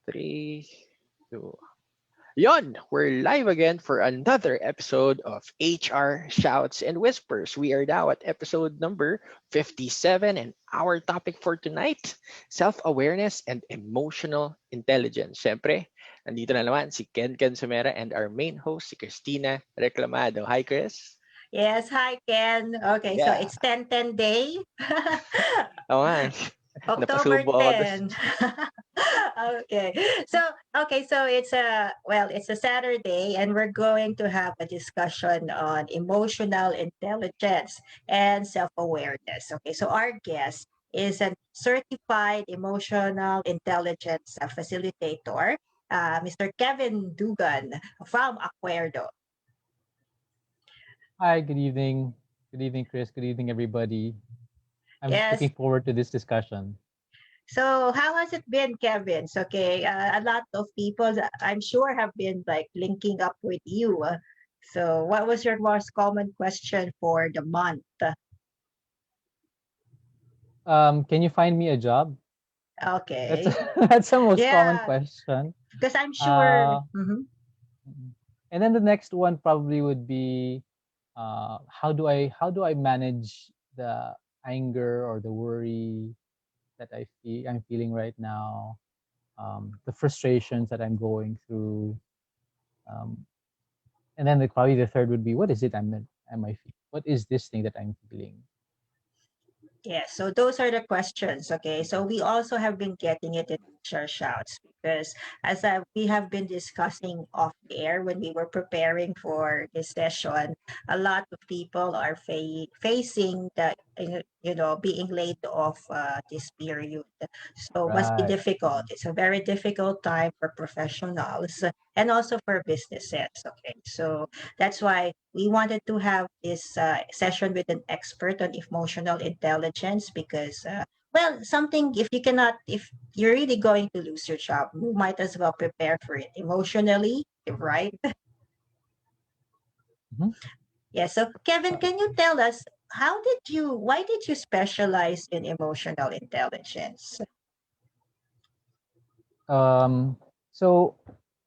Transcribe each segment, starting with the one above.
Three, two. Yon, we're live again for another episode of HR Shouts and Whispers. We are now at episode number 57, and our topic for tonight, self-awareness and emotional intelligence. Siyempre, nandito na naman si Ken Sumera and our main host, si Christina Reclamado. Hi, Chris. Yes, hi Ken. Okay, so Yeah. it's 10-10 day. Oo nga. October Napasubo ako doon. 10. Okay. So it's a Saturday and we're going to have a discussion on emotional intelligence and self-awareness. Okay. So our guest is a certified emotional intelligence facilitator, Mr. Kevin Dugan from Acuerdo. Hi, good evening. Good evening, Chris. Good evening, everybody. I'm Yes. looking forward to this discussion. So how has it been, Kevin? So, okay, a lot of people I'm sure have been like linking up with you. So what was your most common question for the month? Can you find me a job? That's Okay. that's the most common Yeah, question. because I'm sure. Uh, and then the next one probably would be, how do I manage the anger or the worry that I'm feeling right now, the frustrations that I'm going through, um, and then probably the third would be, what is it what is this thing that I'm feeling? Yeah, so those are the questions. Okay, so we also have been getting it in our shouts because we have been discussing off air when we were preparing for this session, a lot of people are facing the being laid off this period. So must be Right. difficult. It's a very difficult time for professionals and also for businesses. Okay, so that's why we wanted to have this session with an expert on emotional intelligence because, something if you're really going to lose your job, you might as well prepare for it emotionally, right? Mhm. Yeah. So, Kevin, can you tell us why did you specialize in emotional intelligence? Um, so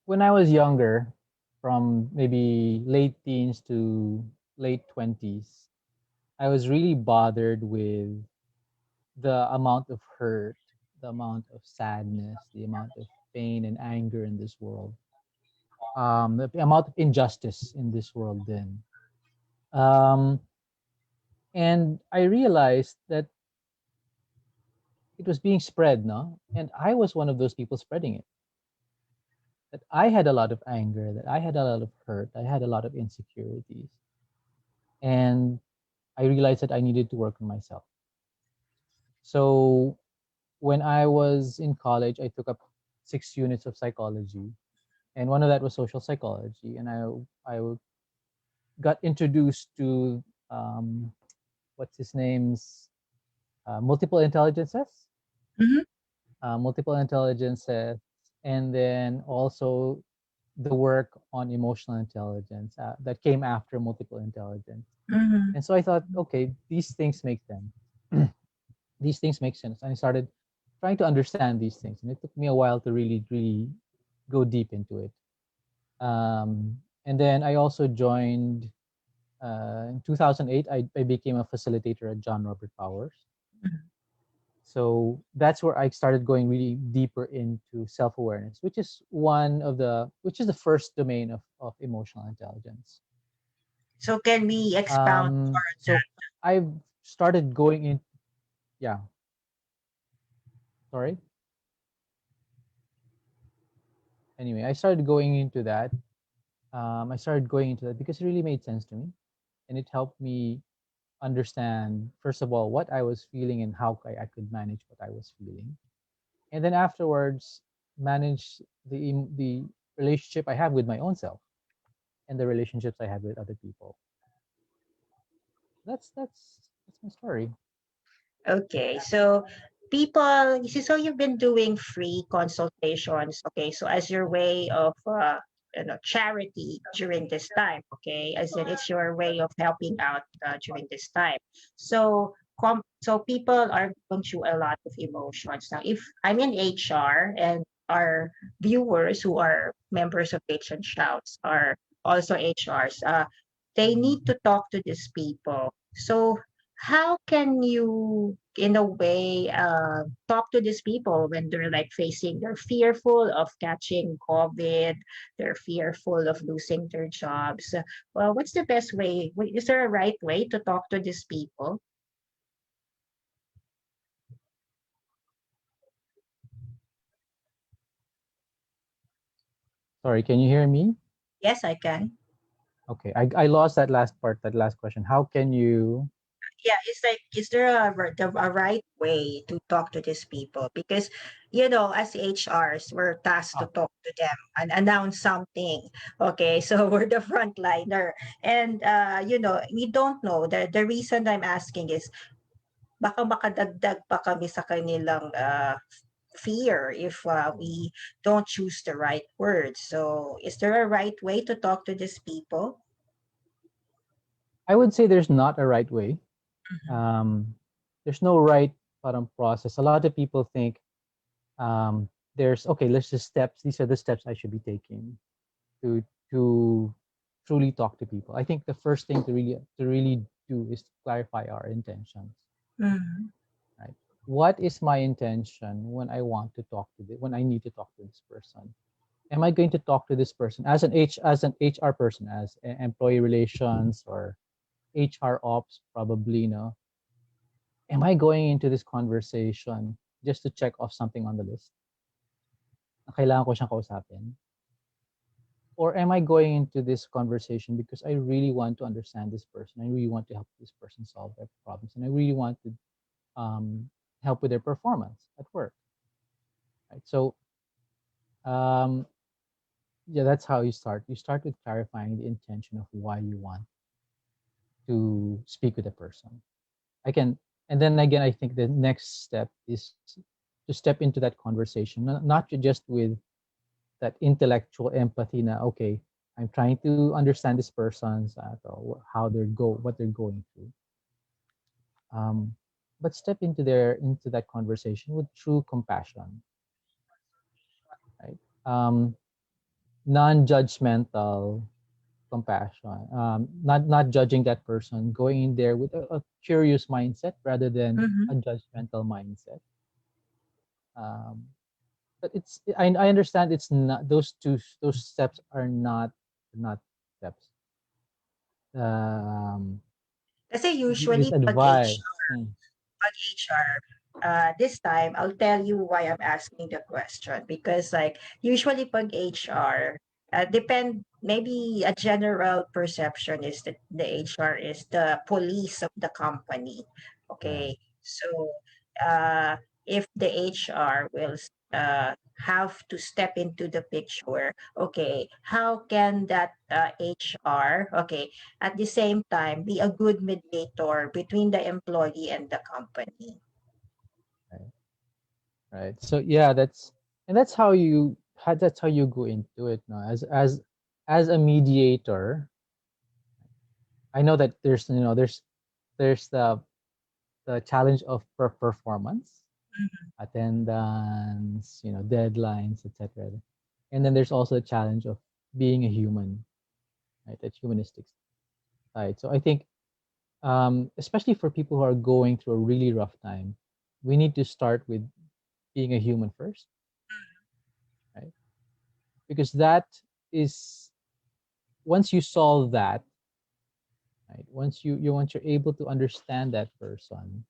when I was younger, from maybe late teens to late 20s, I was really bothered with the amount of hurt, the amount of sadness, the amount of pain and anger in this world, the amount of injustice in this world then. Um, and I realized that it was being spread, no? And I was one of those people spreading it. That I had a lot of anger, that I had a lot of hurt, I had a lot of insecurities. And I realized that I needed to work on myself. So when I was in college, I took up 6 units of psychology, and one of that was social psychology. And I got introduced to, what's his name's, multiple intelligences, Mhm. multiple intelligences, and then also the work on emotional intelligence that came after multiple intelligence. Mhm. And so I thought, okay, these things make sense. These things make sense. And I started trying to understand these things. And it took me a while to really, really go deep into it. And then I also joined, in 2008, I became a facilitator at John Robert Powers. So that's where I started going really deeper into self-awareness, which is the first domain of emotional intelligence. So can we expound more on So I've started going in. Yeah, sorry. Anyway, I started going into that. I started going into that because it really made sense to me, and it helped me understand, first of all, what I was feeling and how I could manage what I was feeling, and then afterwards manage the relationship I have with my own self and the relationships I have with other people. That's my story. Okay, so people, you see, so you've been doing free consultations, okay, so as your way of, charity during this time, okay, as in it's your way of helping out during this time. So, so people are going through a lot of emotions. Now, if I'm in HR and our viewers who are members of H and Shouts are also HRs. They need to talk to these people. So how can you, in a way, talk to these people when they're like facing, they're fearful of catching COVID, they're fearful of losing their jobs. Well, what's the best way? Is there a right way to talk to these people? Sorry, can you hear me? Yes, I can. Okay, I lost that last part, that last question. How can you? Yeah, it's like, is there a right way to talk to these people? Because, as HRs, we're tasked to Ah, talk to them and announce something. Okay, so we're the frontliner. And, we don't know. The reason I'm asking is, baka makadagdag pa kami sa kanilang fear if we don't choose the right words. So, is there a right way to talk to these people? I would say there's not a right way. Mhm. Um, there's no right process. A lot of people think there's okay. Let's just steps. These are the steps I should be taking to to truly talk to people. I think the first thing to really do is to clarify our intentions. Mhm. Right? What is my intention when I want to talk to when I need to talk to this person? Am I going to talk to this person as an HR person, as employee relations or HR ops, probably, am I going into this conversation just to check off something on the list na kailangan ko siyang kausapin? Or am I going into this conversation because I really want to understand this person? I really want to help this person solve their problems, and I really want to help with their performance at work. Right. So um, yeah, that's how you start. You start with clarifying the intention of why you want to speak with a person. I can, and then again, I think the next step is to step into that conversation, not just with that intellectual empathy. Now, okay, I'm trying to understand this person's how what they're going through. Um, but step into that conversation with true compassion, right? Non-judgmental compassion, not judging that person, going in there with a curious mindset rather than a Mhm. judgmental mindset. Um, but I understand it's not those steps are not steps. Um, Kasi just usually pag advice. Mm, HR, this time I'll tell you why I'm asking the question, because like usually pag HR, depend, maybe a general perception is that the HR is the police of the company. right, Okay, so uh, if the HR will have to step into the picture, okay, how can that HR, okay, at the same time be a good mediator between the employee and the company? right, right. So yeah, that's how that's how you go into it now as a mediator. I know that there's the challenge of performance, Mhm. attendance, deadlines, etc. And then there's also a challenge of being a human, right? That humanistic side. So I think, especially for people who are going through a really rough time, we need to start with being a human first, right? Because that is once you solve that, right? Once you're able to understand that person,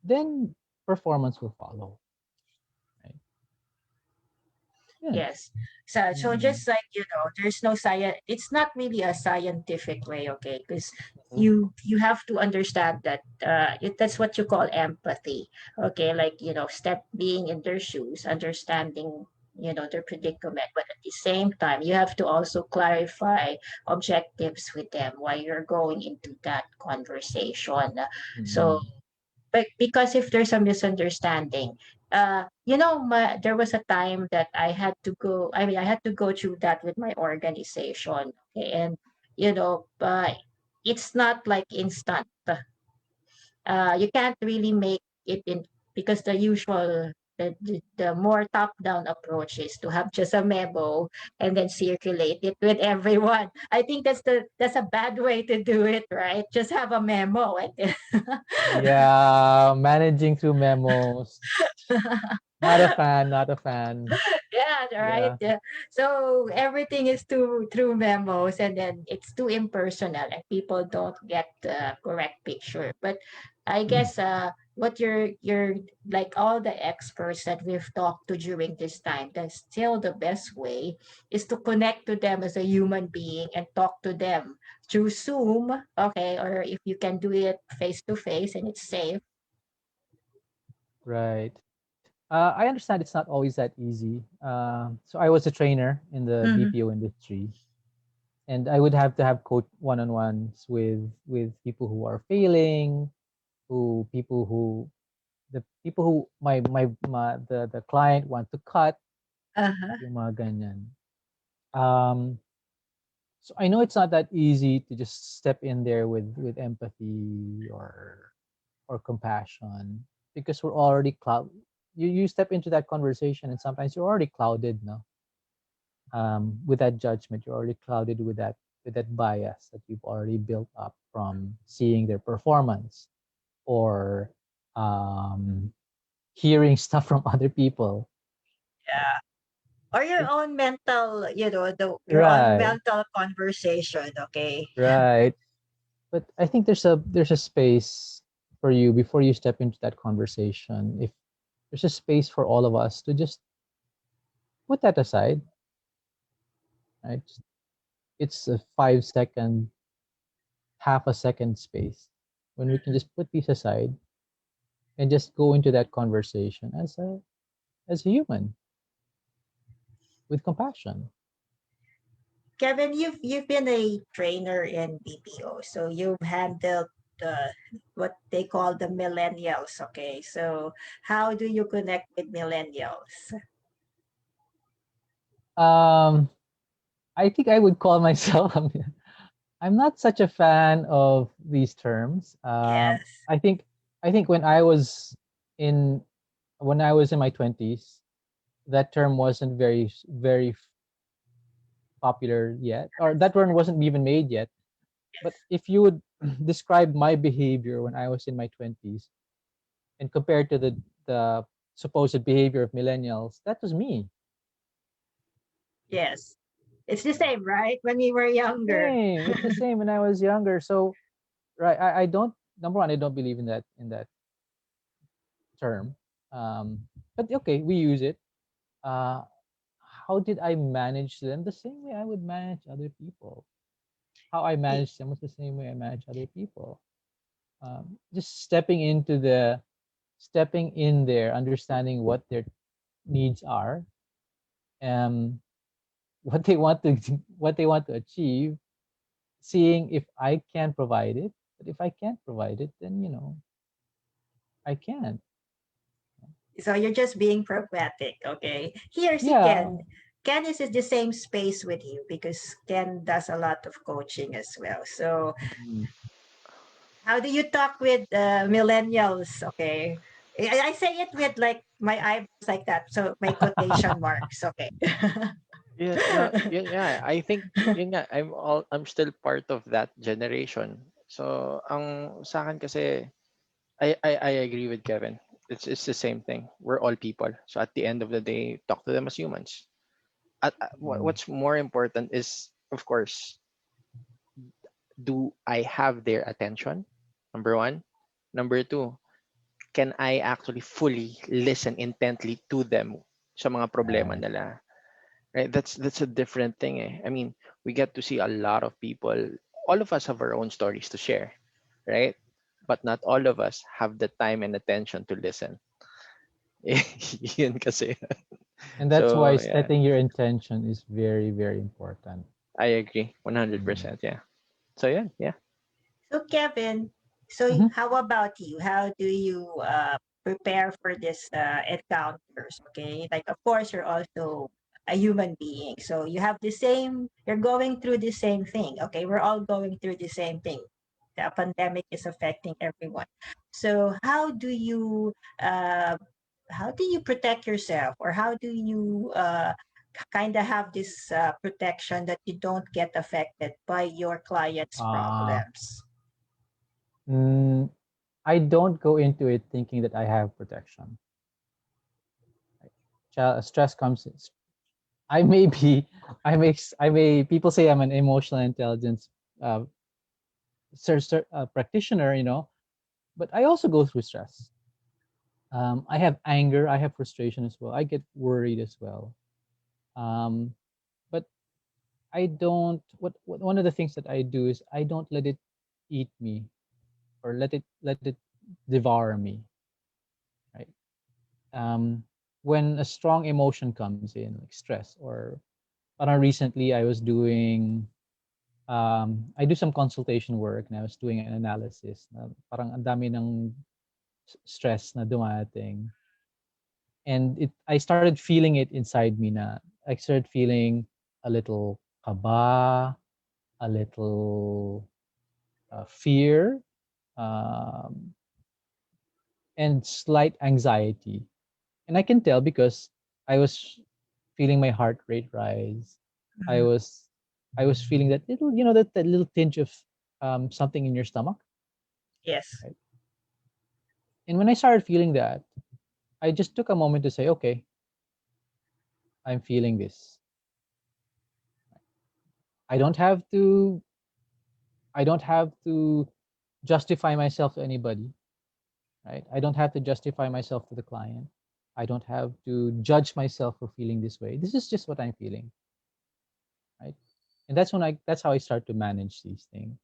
then performance will follow, right? Yeah. Yes. So Mm-hmm. just like, there's no science, it's not really a scientific way, okay? Because Mm-hmm. you have to understand that that's what you call empathy. Okay, like, step being in their shoes, understanding, their predicament, but at the same time, you have to also clarify objectives with them while you're going into that conversation. So Mm-hmm. but because if there's a misunderstanding, there was a time that I had to go through that with my organization. Okay, and but it's not like instant. You can't really make it in, because the usual the more top-down approach is to have just a memo and then circulate it with everyone. I think that's a bad way to do it, right? Just have a memo and Yeah, managing through memos. Not a fan, not a fan. yeah, right. Yeah. Yeah. So everything is through memos, and then it's too impersonal, and people don't get the correct picture. But I guess what you're like all the experts that we've talked to during this time, that's still the best way is to connect to them as a human being and talk to them through Zoom, okay, or if you can do it face to face and it's safe. Right. I understand it's not always that easy. So I was a trainer in the Mhm. BPO industry, and I would have to have coach one-on-ones with people who are failing, who people who the people who the client want to cut, Uh-huh. yung mga ganyan. Um, so I know it's not that easy to just step in there with empathy or compassion because we're already you step into that conversation and sometimes you're already clouded no with that judgment. You're already clouded with that bias that you've already built up from seeing their performance or um, hearing stuff from other people. Or your It- own mental, your own right, mental conversation, okay? right. But I think there's a space for you before you step into that conversation. If there's a space for all of us to just put that aside, right? It's a 5 second, half a second space when we can just put these aside and just go into that conversation as a human with compassion. Kevin, you've been a trainer in BPO, so you've handled the what they call the millennials, okay? So how do you connect with millennials? Um, I think I would call myself. I'm not such a fan of these terms. Yes, I think in when I was in my 20s, that term wasn't very popular yet, or that one wasn't even made yet. But yes, if you would describe my behavior when I was in my 20s and compared to the supposed behavior of millennials, that was me. yes. It's the same, right? When we were younger. Same. It's the same when I was younger. So right, I don't number one, I don't believe in that term. But okay, we use it. Uh, how did I manage them? The same way I would manage other people. How I Y- manage them was the same way I manage other people. Just stepping in there, understanding what their needs are, um, what they want to what they want to achieve, seeing if I can provide it. But if I can't provide it, then I can't. So you're just being pragmatic, okay? Here, see Yeah. Ken. Ken is in the same space with you because Ken does a lot of coaching as well. So Mhm. how do you talk with millennials? Okay. I say it with like my eyebrows like that. So my quotation marks. Okay. Yeah, yeah. I think yun nga, I'm still part of that generation. So ang sa akin kasi I agree with Kevin. It's the same thing. We're all people. So at the end of the day, talk to them as humans. Mhm. What's more important is, of course, do I have their attention? Number one. Number two, can I actually fully listen intently to them sa mga problema Right. nila? Right? That's a different thing. Eh. I mean, we get to see a lot of people. All of us have our own stories to share, right? But not all of us have the time and attention to listen. Yun kasi. And that's why So yeah, setting your intention is very important. I agree, Mhm. 100%. Yeah. So yeah, yeah. So Kevin, so Mhm. how about you? How do you prepare for this encounters? Okay, like of course you're also a human being, so you have the same. You're going through the same thing. Okay, we're all going through the same thing. The pandemic is affecting everyone. So how do you uh, how do you protect yourself, or how do you kind of have this protection that you don't get affected by your clients' Uh, problems? mm, I don't go into it thinking that I have protection. Right? Stress comes. I may be. I may. People say I'm an emotional intelligence uh, practitioner. But I also go through stress. I have anger. I have frustration as well. I get worried as well. Um, but I don't. What one of the things that I do is I don't let it eat me or let it devour me. Right. Um, when a strong emotion comes in, like stress or parang recently I was doing I do some consultation work and I was doing an analysis na parang ang dami ng stress na dumating, and I started feeling it inside me na I started feeling a little kaba, a little fear, um, and slight anxiety. And I can tell because I was feeling my heart rate rise. I Mhm. was I was feeling that little, that little tinge of something in your stomach, Yes. right? And when I started feeling that, I just took a moment to say, okay, I'm feeling this. I don't have to I don't have to justify myself to anybody, right? I don't have to justify myself to the client. I don't have to judge myself for feeling this way. This is just what I'm feeling, right? And that's how I start to manage these things.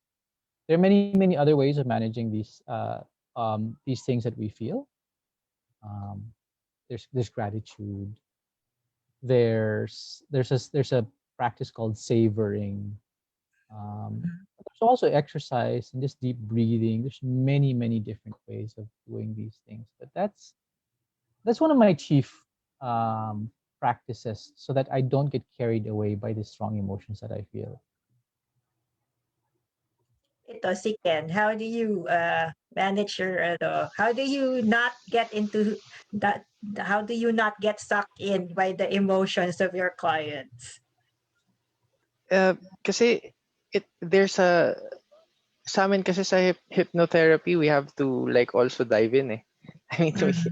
There are many other ways of managing these things that we feel. Um, there's gratitude. There's a practice called savoring. There's also exercise and just deep breathing. There's many different ways of doing these things, but that's one of my chief um, practices so that I don't get carried away by the strong emotions that I feel. Ito, si Ken, how do you manage your, how do you not get into that, how do you not get sucked in by the emotions of your clients? Kasi there's a sa amin kasi sa hypnotherapy, we have to like also dive in eh. I mean, Mhm.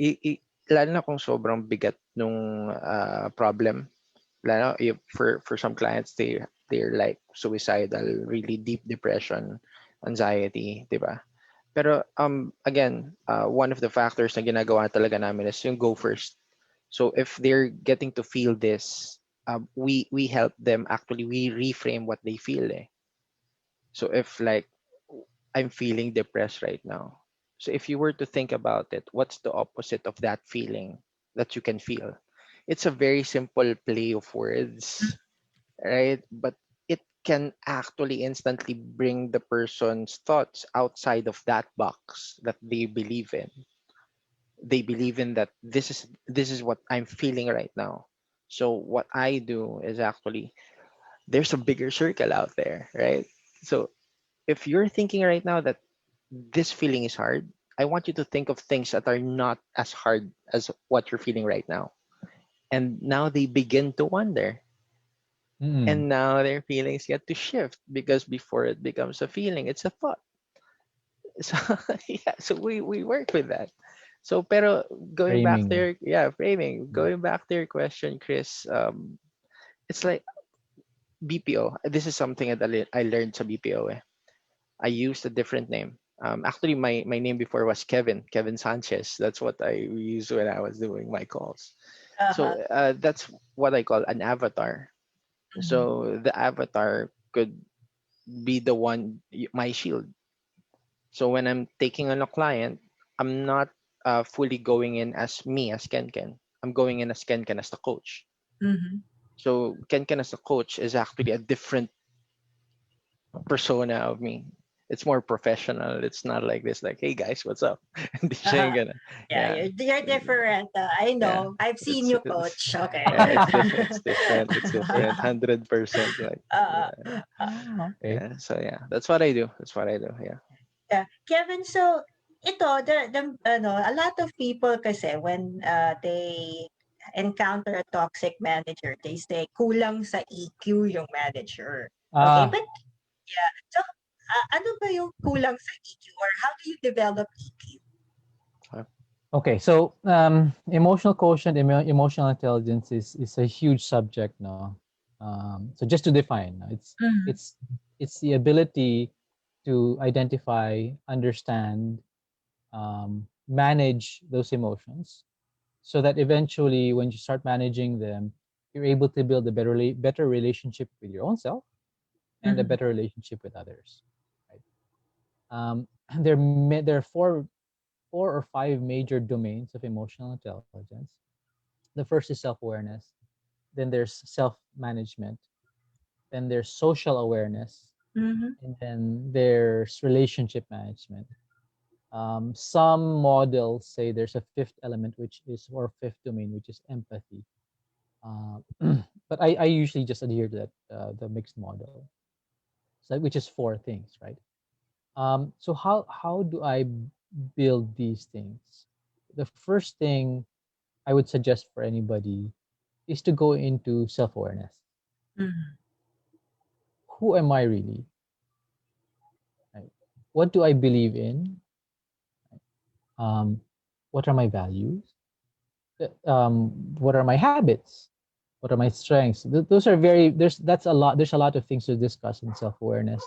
i- i- lalo na kung sobrang bigat nung problem. Lalo for some clients, they're like suicidal, really deep depression, anxiety, 'di ba? Pero again, one of the factors na ginagawa talaga namin is yung go first. So if they're getting to feel this, we help them, actually we reframe what they feel eh. So if like I'm feeling depressed right now. So if you were to think about it, what's the opposite of that feeling that you can feel? It's a very simple play of words, right? But it can actually instantly bring the person's thoughts outside of that box that they believe in. They believe in that this is what I'm feeling right now. So what I do is actually, there's a bigger circle out there, right? So if you're thinking right now that this feeling is hard, I want you to think of things that are not as hard as what you're feeling right now. And now they begin to wonder. Mm, And now their feelings get to shift, because before it becomes a feeling, it's a thought. So yeah, so we work with that. So pero going back framing. there, yeah, framing. Mm. Going back to your question, Chris, it's like BPO. This is something that I learned sa BPO. Eh. I used a different name. Actually, my name before was Kevin Sanchez. That's what I used when I was doing my calls. So Uh-huh. that's what I call an avatar. Mhm. So the avatar could be the one, my shield. So when I'm taking on a client, I'm not fully going in as me as Ken Ken. I'm going in as Ken Ken as the coach. Mhm. So Ken Ken as the coach is actually a different persona of me. It's more professional. It's not like this, like, hey guys, what's up? And siya Uh-huh. yung ganun. Yeah, Yeah. you're different. I Yeah. know. I've seen It's, you, it's coach. Okay. it's different. It's different. It's different. 100%. Like, uh, yeah. Ah, okay. Yeah. So yeah, that's what I do. That's what I do. Yeah. yeah. Kevin, so a lot of people kasi when they encounter a toxic manager, they say kulang sa EQ yung manager. Okay, Ah, but yeah. So, ano ba yung kulang sa EQ or how do you develop EQ? okay. So, emotional quotient, emotional intelligence is a huge subject now. So just to define, Mm-hmm. it's it's the ability to identify, understand, manage those emotions, so that eventually, when you start managing them, you're able to build a better relationship with your own self and a Mm-hmm. better relationship with others. Right? Um, there are four or five major domains of emotional intelligence. The first is self-awareness, then there's self-management, then there's social awareness, Mm-hmm. and then there's relationship management. Some models say there's a fifth element, which is, or fifth domain, which is empathy. Uh, but I usually just adhere to that, the mixed model, so, which is four things, right? So how do I build these things? The first thing I would suggest for anybody is to go into self-awareness. Mm-hmm. Who am I really? Right? What do I believe in? Um, what are my values? What are my habits? What are my strengths? Those are very there's a lot of things to discuss in self-awareness.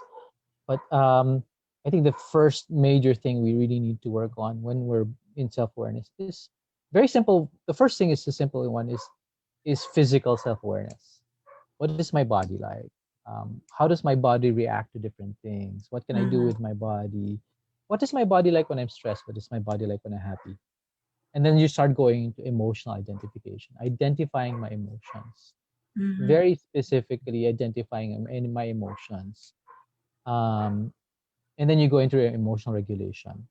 But I think the first major thing we really need to work on when we're in self-awareness is very simple. The first thing is the simple one is physical self-awareness. What is my body like? How does my body react to different things? What can I do Mm-hmm. with my body? What is my body like when I'm stressed? What is my body like when I'm happy? And then you start going into emotional identification, identifying my emotions, Mm-hmm. very specifically identifying my emotions. Um, and then you go into emotional regulation,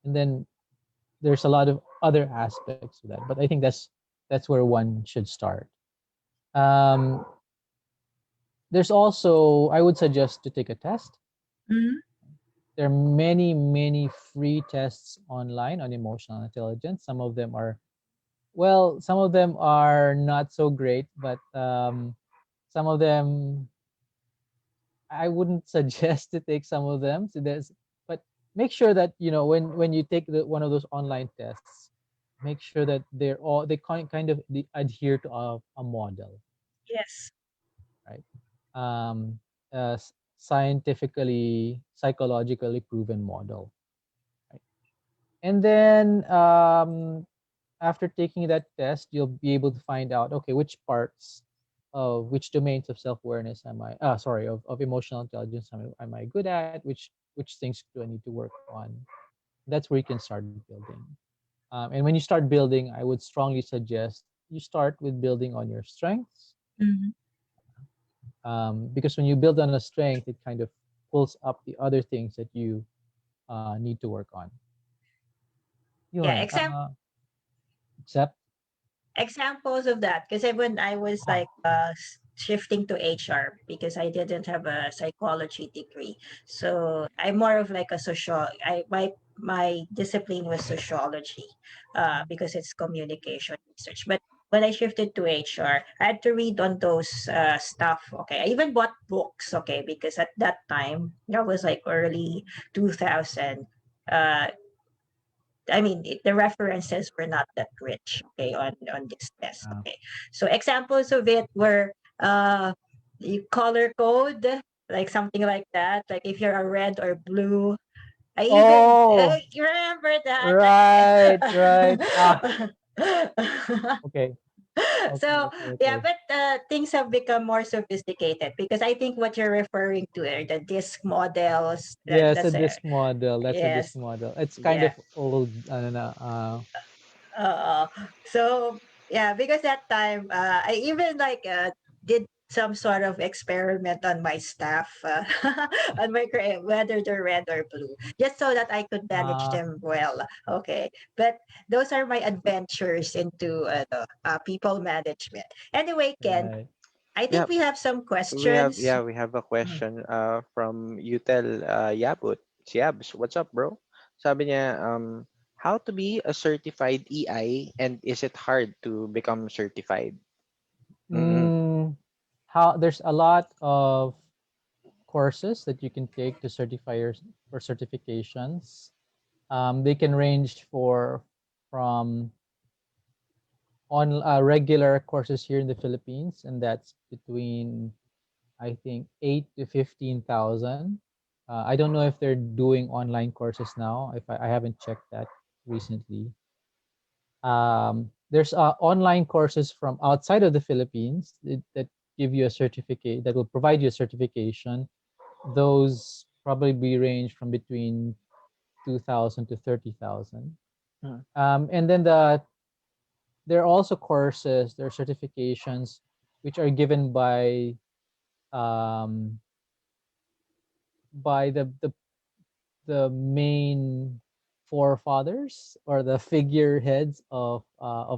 and then there's a lot of other aspects to that. But I think that's where one should start. Um, there's also, I would suggest to take a test. Mm-hmm. There are many free tests online on emotional intelligence. Some of them are, well, some of them are not so great, but some of them I wouldn't suggest to take some of them. So but make sure that when you take one of those online tests, make sure that they kind of adhere to a model, Yes. right? Um, Scientifically, psychologically proven model, right? And then after taking that test, you'll be able to find out, okay, which parts of which domains of self-awareness am I, sorry, of emotional intelligence am I good at, which things do I need to work on. That's where you can start building. And when you start building, I would strongly suggest you start with building on your strengths, Mm-hmm. because when you build on a strength, it kind of pulls up the other things that you need to work on. Yeah. Yun, except, Examples of that because when I was ah, like shifting to HR because I didn't have a psychology degree, so I'm more of like a social. My discipline was sociology, because it's communication research. But when I shifted to HR, I had to read on those stuff. Okay, I even bought books. Okay, because at that time that was like early 2000. I mean, the references were not that rich, okay, on this test, ah. okay. So examples of it were you color code, like something like that. Like if you're a red or blue. I even Oh, you remember that. right, right. Okay, okay, So okay, yeah, okay. but things have become more sophisticated because I think what you're referring to are the disk models. Yes, a That's disk model. That's a disk yes, model. It's kind yeah. of old. Uh, so yeah, because that time I even like did some sort of experiment on my staff, on my whether they're red or blue, just so that I could manage uh, them well. Okay, but those are my adventures into people management. Anyway, Ken, right. I Yeah, think we have some we have questions. yeah we have a question from Utel Yabut. Yabs, what's up, bro? Sabi niya, how to be a certified EI and is it hard to become certified? Mm-mm. Mm, how there's a lot of courses that you can take to certify your for certifications. They can range from on regular courses here in the Philippines, and that's between I think 8 to 15,000. I don't know if they're doing online courses now. If I haven't checked that recently. There's online courses from outside of the Philippines that give you a certificate that will provide you a certification. Those probably range from between 2,000 to 30,000. Mm. And then there are also courses, there are certifications which are given um, by the main forefathers or the figureheads of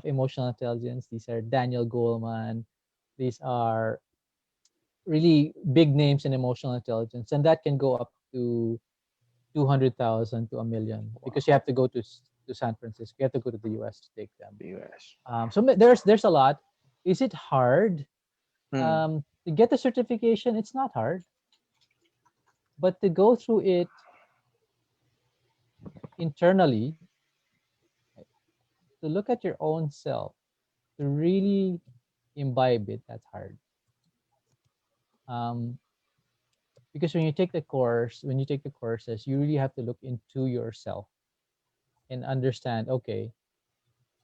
emotional intelligence. These are Daniel Goleman. These are really big names in emotional intelligence, and that can go up to 200,000 to a million because you have to go to San Francisco. You have to go to the U.S. to take them. US. There's a lot. Is it hard Mm. to get the certification? It's not hard, but to go through it internally, to look at your own self, to really imbibe it, that's hard. Um, because when you take the courses, you really have to look into yourself and understand. Okay,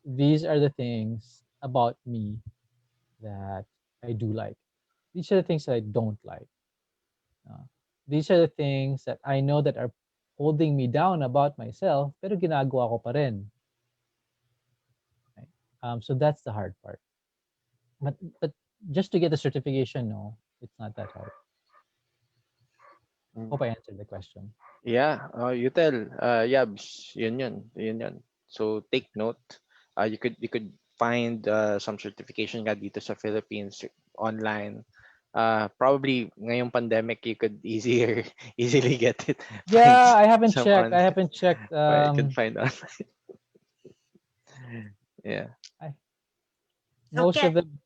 these are the things about me that I do like. These are the things that I don't like. Uh, these are the things that I know that are holding me down about myself, pero ginagawa ko pa rin. Right? So that's the hard part. But just to get the certification, no, it's not that hard. Mm. Hope I answered the question. Yeah, you tell Yabs, yun yun. So take note. You could find some certification nga dito sa Philippines online. Probably ngayong pandemic you could easier easily get it. Find Yeah, I haven't some checked. on I haven't checked. you can find online. Yeah. I, So most Ken, of them.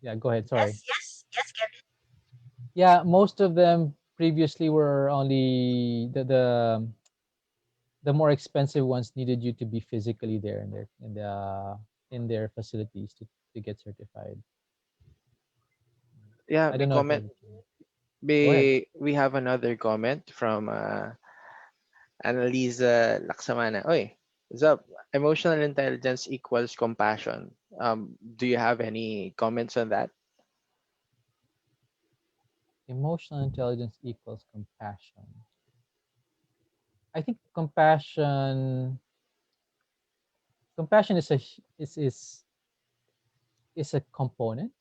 Yeah, go ahead. Sorry. yes, Kevin. Yeah, most of them previously were only the more expensive ones needed you to be physically there in their facilities to get certified. Yeah, I may don't know if comment. they've changed. Go ahead. We have another comment from Annalisa Laksamana. Oy, what's up? Emotional intelligence equals compassion. Do you have any comments on that? Emotional intelligence equals compassion. I think compassion is a component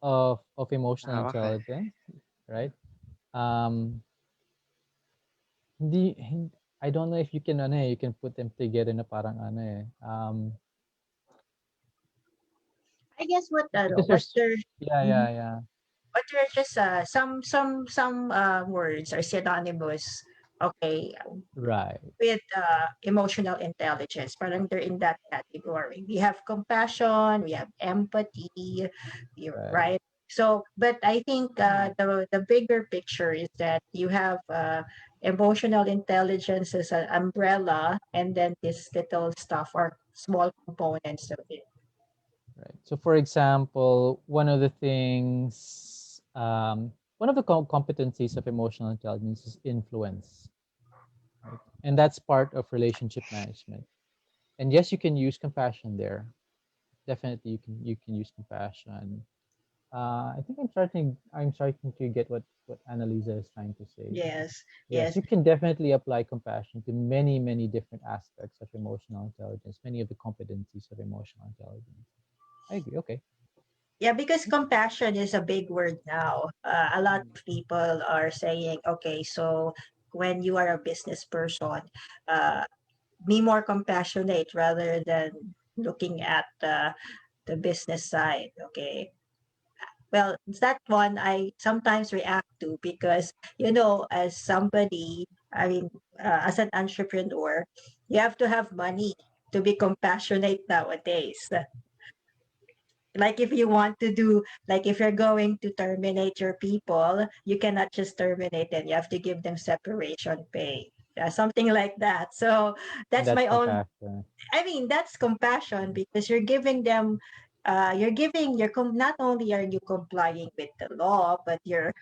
of emotional Ah, okay. intelligence, right? Um, hindi, I don't know if you can you can put them together na parang I guess because what there's they're yeah mhm, yeah yeah but there are just some words are synonymous. Okay, right with emotional intelligence. Parang they're in that category. We have compassion, we have empathy, right right? So, but I think the bigger picture is that you have emotional intelligence as an umbrella, and then this little stuff are small components of it. right. So for example, one of the competencies of emotional intelligence is influence, right? And that's part of relationship management. And yes, you can use compassion there. Definitely, you can use compassion. I'm starting to get what Annalisa is trying to say. Yes, Yes, yes. you can definitely apply compassion to many, many different aspects of emotional intelligence, many of the competencies of emotional intelligence. I agree. Okay. Yeah, because compassion is a big word now. A lot of people are saying, okay, so when you are a business person, uh, be more compassionate rather than looking at the business side. Okay. Well, that one I sometimes react to because, as somebody I mean, as an entrepreneur, you have to have money to be compassionate nowadays. Like if you want to do, like if you're going to terminate your people, you cannot just terminate them. You have to give them separation pay. Something like that. So And that's that's my own, compassion. I mean, that's compassion because you're giving them, you're giving, not only are you complying with the law, but you're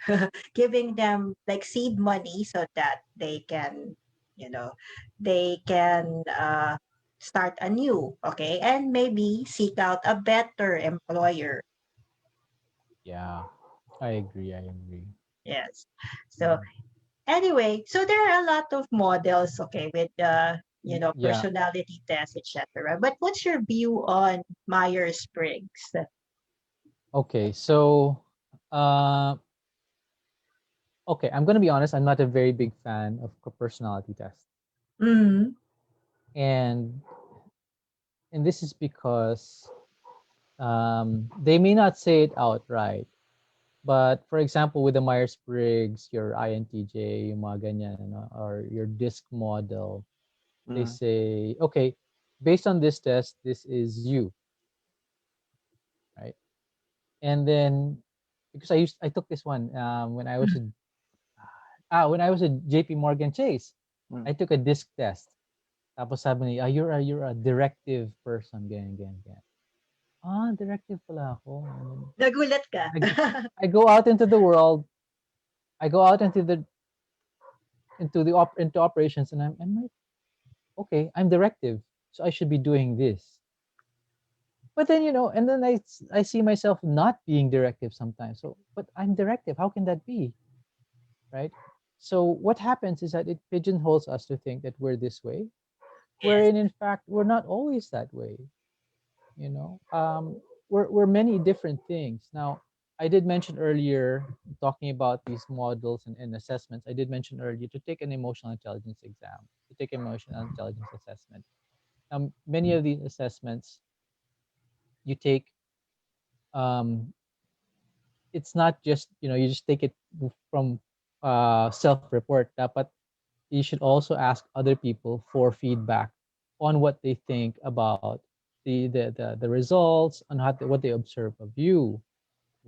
giving them like seed money so that they can, you know, they can start anew, okay, and maybe seek out a better employer. Yeah, I agree. I agree. Yes. So anyway, so there are a lot of models, okay, with Yeah. personality tests, etc. But what's your view on Myers-Briggs? Okay. So, uh, okay. I'm gonna be honest. I'm not a very big fan of personality tests, Mm, and this is because they may not say it outright. But for example, with the Myers-Briggs, your INTJ, yung mga ganyan, ano, or your DISC model, they Mm. say, okay, based on this test, this is you, right? And then because I took this one when I was mm. a when I was at JP Morgan Chase, Mm. I took a DISC test. Tapos sabi niya, you're a directive person, ganyan, ganyan, ganyan. Ah, directive pala ako. And then Nagulat ka. I, I go out into the world. I go out into operations, and I'm like, okay, I'm directive, so I should be doing this. But then and then I see myself not being directive sometimes. So, but I'm directive. How can that be, right? So what happens is that it pigeonholes us to think that we're this way, Yes, wherein in fact we're not always that way. You know, we're many different things. Now, I did mention earlier, talking about these models and assessments. I did mention earlier to take an emotional intelligence exam, to take emotional intelligence assessment. Many of these assessments you take, um, it's not just you just take it from self-report. Dapat you should also ask other people for feedback on what they think about the results, on what they observe of you,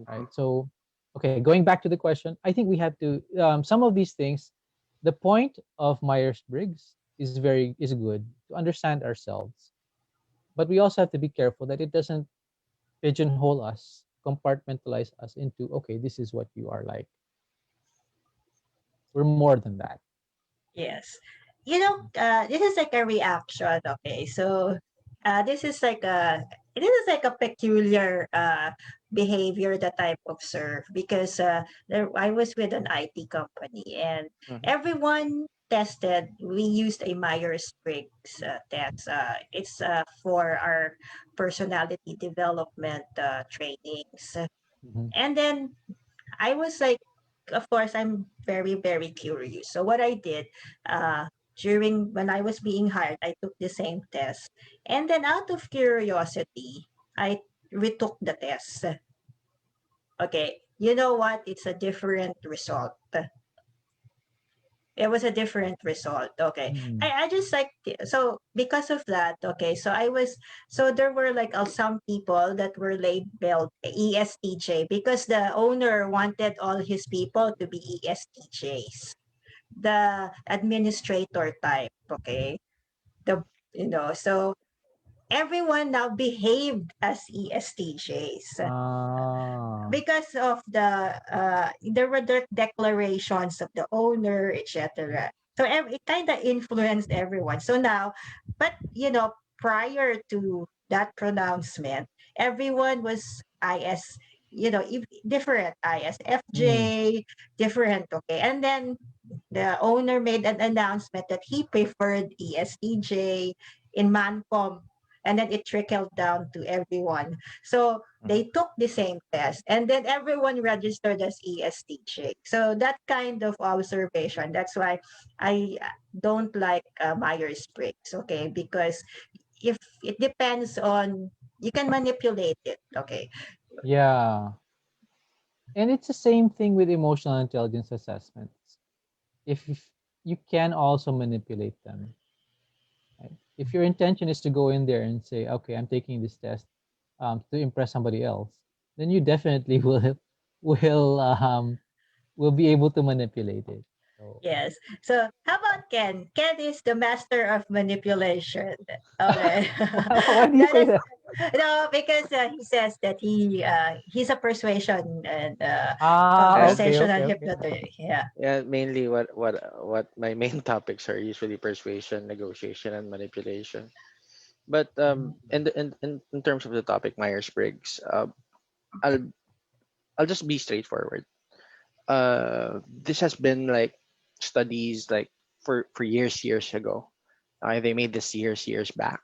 right? Mhm. So, okay, going back to the question, I think we have to some of these things. The point of Myers-Briggs is good to understand ourselves, but we also have to be careful that it doesn't pigeonhole us, compartmentalize us into, okay, this is what you are like. We're more than that. yes. This is like a reaction. Okay, so this is like a peculiar behavior that I've observed because I was with an IT company and Mhm. everyone tested. We used a Myers-Briggs test. It's for our personality development trainings, Mhm. and then I was like, of course, I'm very, very curious. So what I did, during when I was being hired, I took the same test. And then out of curiosity, I retook the test. Okay. You know what? It's a different result. It was a different result. Okay. Mm. I just like, so because of that, okay, so there were like some people that were labeled ESTJ because the owner wanted all his people to be ESTJs, the administrator type. Okay. The, so everyone now behaved as ESTJs Ah. because of there were the declarations of the owner, etc. So it kind of influenced everyone. So now, but prior to that pronouncement, everyone was IS, different Mm. ISFJ, different. Okay, and then the owner made an announcement that he preferred ESTJ in Mancom, and then it trickled down to everyone. So Mhm. they took the same test, and then everyone registered as ESTJ. So that kind of observation, that's why I don't like Myers-Briggs, okay? Because if it depends on, you can manipulate it, okay? Yeah. And it's the same thing with emotional intelligence assessments. If you can also manipulate them. Right? If your intention is to go in there and say, okay, I'm taking this test to impress somebody else, then you definitely will will be able to manipulate it. So Yes. So how about Ken? Ken is the master of manipulation. Okay. why do you That say is that? no, because he says that he's a persuasion and Yeah. Okay, conversational okay, okay. hypnotist. Yeah. Yeah, mainly what my main topics are usually persuasion, negotiation, and manipulation. But Mhm. in terms of the topic Myers Briggs, I'll I'll just be straightforward. This has been like studies like for years ago. They made this years back.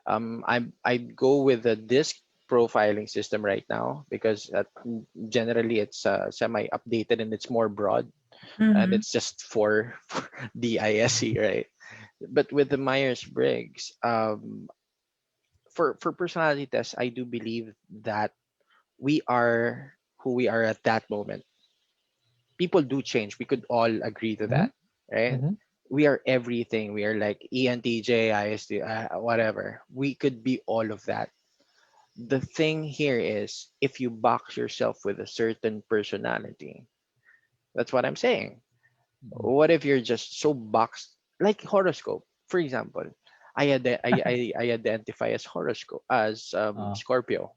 I'd go with the disc profiling system right now because generally it's semi updated and it's more broad and Mm-hmm. it's just for DISC, right? But with the Myers Briggs, for personality tests, I do believe that we are who we are at that moment. People do change. We could all agree to Mhm. that, right? Mhm. We are everything. We are like ENTJ, IST, whatever. We could be all of that. The thing here is if you box yourself with a certain personality, that's what I'm saying. Mhm. What if you're just so boxed, like horoscope, for example? I identify as horoscope as Uh, Scorpio.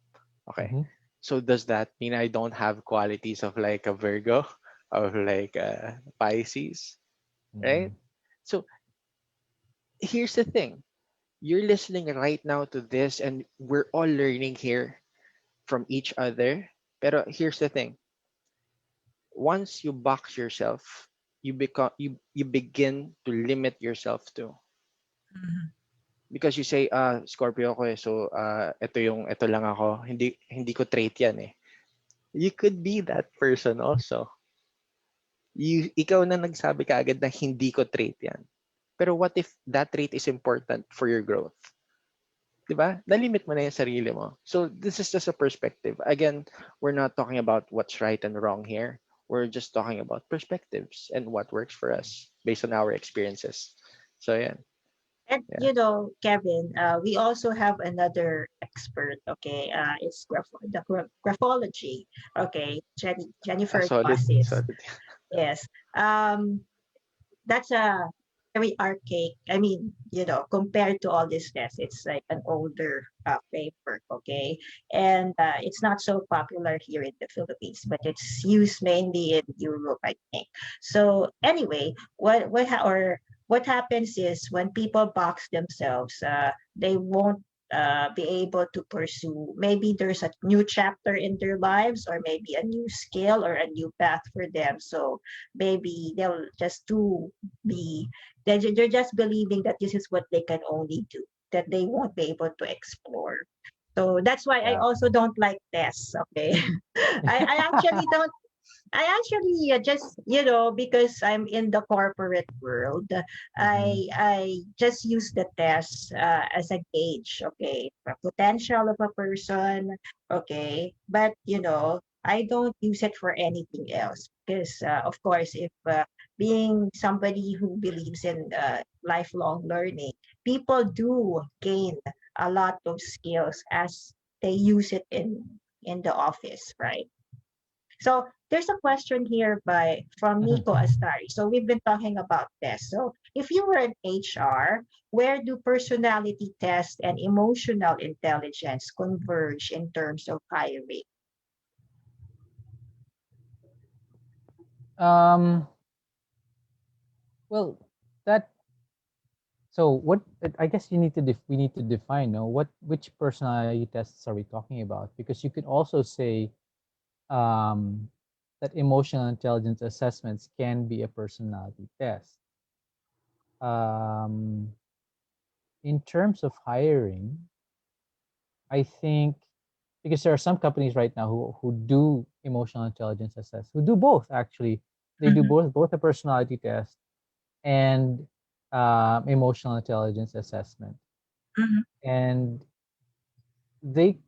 Okay, mhm. so does that mean I don't have qualities of like a Virgo or like a Pisces, right? Mhm. So here's the thing: you're listening right now to this, and we're all learning here from each other. Pero here's the thing: once you box yourself, you begin to limit yourself too. Mm-hmm. Because you say, Scorpio ko eh, so ito lang ako, hindi ko trait yan eh. You could be that person also. Ikaw na nagsabi ka agad na hindi ko trait yan. Pero what if that trait is important for your growth? 'Di ba? Nalimit mo na yung sarili mo. So this is just a perspective. Again, we're not talking about what's right and wrong here. We're just talking about perspectives and what works for us based on our experiences. So yeah, And yeah. Kevin, we also have another expert. Okay, it's graphology. Okay, Ah, Jennifer solid, Classes. solid. Yes. Um, that's a very archaic. I mean, compared to all these tests, it's like an older framework. Okay, and it's not so popular here in the Philippines, but it's used mainly in Europe, I think. So anyway, what happens is when people box themselves, they won't be able to pursue. Maybe there's a new chapter in their lives, or maybe a new skill or a new path for them. So maybe they'll just be they're just believing that this is what they can only do, that they won't be able to explore. So that's why I Yeah. also don't like tests. Okay. I actually don't. I actually just because I'm in the corporate world, Mhm. I just use the test as a gauge, okay, for potential of a person, okay, but I don't use it for anything else because of course if being somebody who believes in lifelong learning, people do gain a lot of skills as they use it in the office, right? So there's a question here by from Nico Astari. So we've been talking about this. So if you were an HR, where do personality tests and emotional intelligence converge in terms of hiring? um. Well, that so what I guess you need to we need to define, no, what which personality tests are we talking about? Because you could also say um, that emotional intelligence assessments can be a personality test. Um, in terms of hiring, I think because there are some companies right now who do emotional intelligence assess, who do both actually. They do Mhm, both a personality test and emotional intelligence assessment. mhm, And they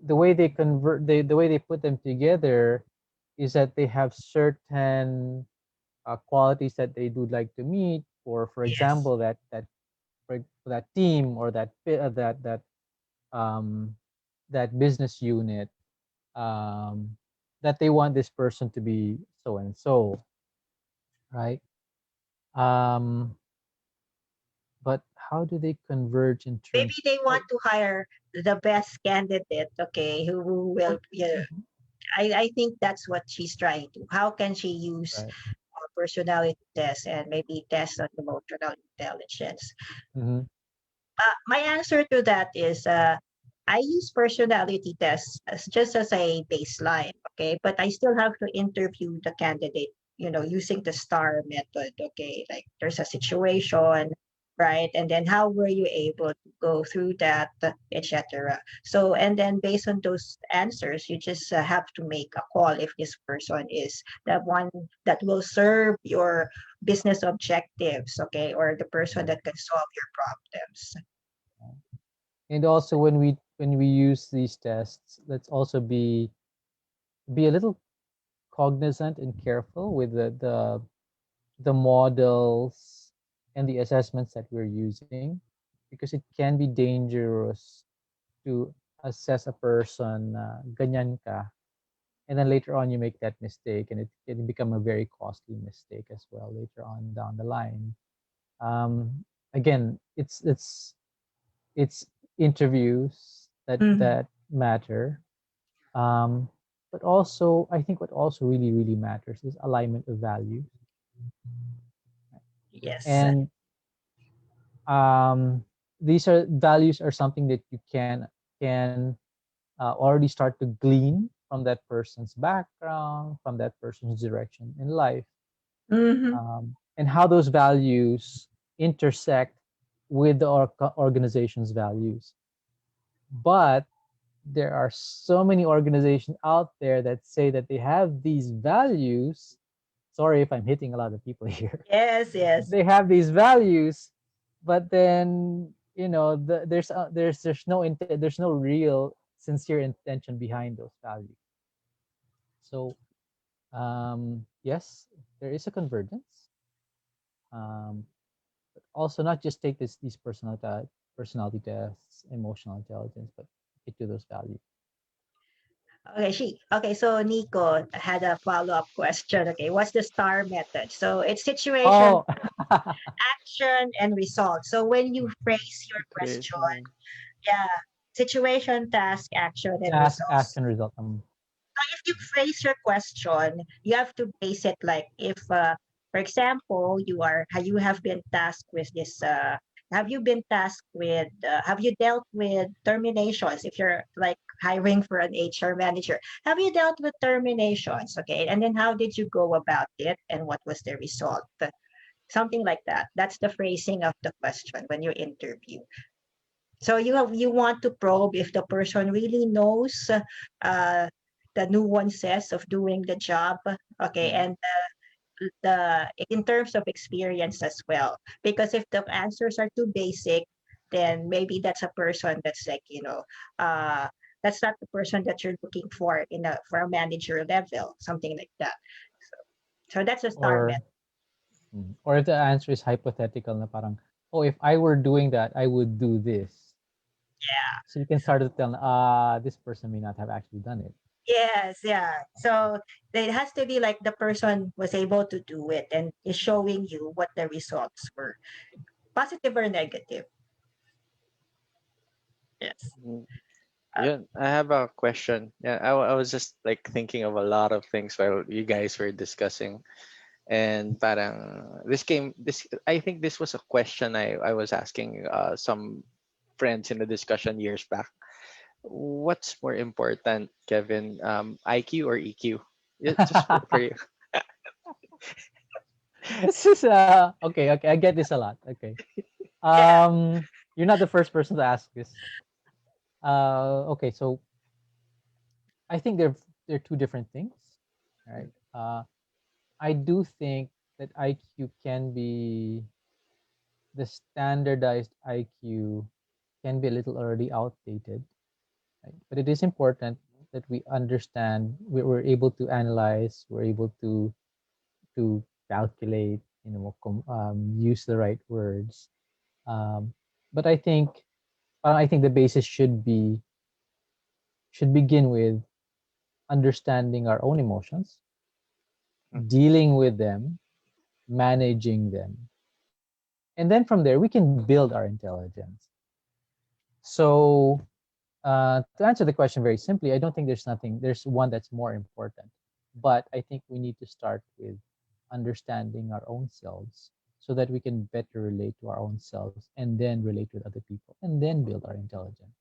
the way they convert the way they put them together is that they have certain qualities that they would like to meet, or for Yes. example, for that team or um, that business unit, um, that they want this person to be so and so, right? Um, but how do they converge in Maybe terms? they want Oh, to hire the best candidate, okay, who will, yeah. mhm, I think that's what she's trying to. How can she use right. personality tests and maybe test on emotional intelligence? Hmm. My answer to that is I use personality tests as just as a baseline, okay, but I still have to interview the candidate, using the star method, okay, like there's a situation, right, and then how were you able to go through that, etc. So, and then based on those answers, you just have to make a call if this person is the one that will serve your business objectives, okay, or the person Right. that can solve your problems. Right. And also when we use these tests, let's also be a little cognizant and careful with the models and the assessments that we're using, because it can be dangerous to assess a person ganyan ka, and then later on you make that mistake, and it can become a very costly mistake as well later on down the line. Again, it's interviews Mhm. that matter. um, but also I think what also really matters is alignment of values. Yes. And um, these are values are something that you can already start to glean from that person's background, from that person's direction in life, Mhm. and how those values intersect with the organization's values. But there are so many organizations out there that say that they have these values. Sorry if I'm hitting a lot of people here. Yes, yes. They have these values, but then there's no real sincere intention behind those values. So yes, there is a convergence. Um, Also, not just take these personality tests, emotional intelligence, but get to those values. Okay, so Nico had a follow-up question. Okay, what's the STAR method? So it's situation, Oh, action, and result. So when you phrase your question, Situation. yeah, situation, task, action, and task, results. action, result. So if you phrase your question, you have to base it like if, for example, you have been tasked with this. Have you been tasked with? Have you dealt with terminations? If you're like hiring for an HR manager, have you dealt with terminations? Okay, and then how did you go about it, and what was the result? Something like that. That's the phrasing of the question when you interview. So you want to probe if the person really knows uh, the nuances of doing the job, okay, Mhm. and the in terms of experience as well. Because if the answers are too basic, then maybe that's a person that's like that's not the person that you're looking for for a manager level, something like that. So, so that's a star Or method. or if the answer is hypothetical, na parang, oh, if I were doing that, I would do this. So you can start to tell, this person may not have actually done it. Yes, yeah. So it has to be like the person was able to do it and is showing you what the results were, positive or negative. Yes. Mm. Uh, Yeah, I have a question. Yeah, I was just like thinking of a lot of things while you guys were discussing, and parang this I think this was a question I was asking some friends in the discussion years back. What's more important, Kevin? IQ or EQ? Yeah, just for you. This is okay. I get this a lot. Okay. yeah. You're not the first person to ask this. Okay, so I think they're two different things, right? I do think that IQ can be the standardized IQ can be a little already outdated, right? But it is important that we understand we're able to analyze, we're able to calculate, use the right words. Um, but I think the basis should begin with understanding our own emotions, dealing with them, managing them, and then from there we can build our intelligence. So to answer the question very simply, I don't think there's one that's more important. But I think we need to start with understanding our own selves so that we can better relate to our own selves and then relate with other people and then build our intelligence.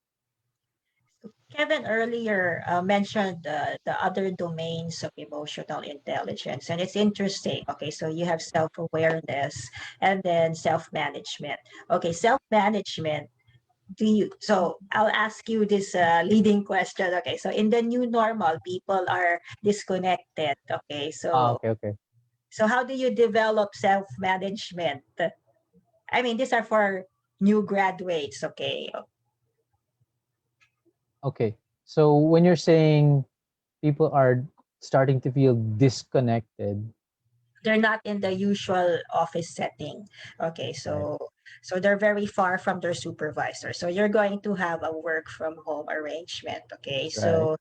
Kevin earlier mentioned the other domains of emotional intelligence, and it's interesting. Okay, so you have self awareness and then self management. Okay, self management. Do you? So I'll ask you this leading question. Okay, so in the new normal, people are disconnected. Okay, Okay, okay. so how do you develop self management? I mean, these are for new graduates. Okay, Okay. So when you're saying people are starting to feel disconnected, they're not in the usual office setting. Okay, right? so they're very far from their supervisor, so you're going to have a work from home arrangement. Okay, Right. so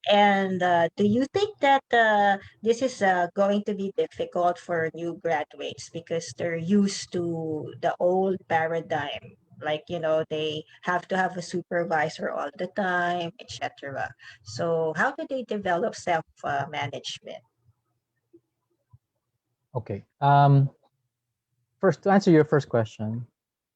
and do you think that this is going to be difficult for new graduates because they're used to the old paradigm, like they have to have a supervisor all the time, etc. So how do they develop self management? Okay. First, to answer your first question,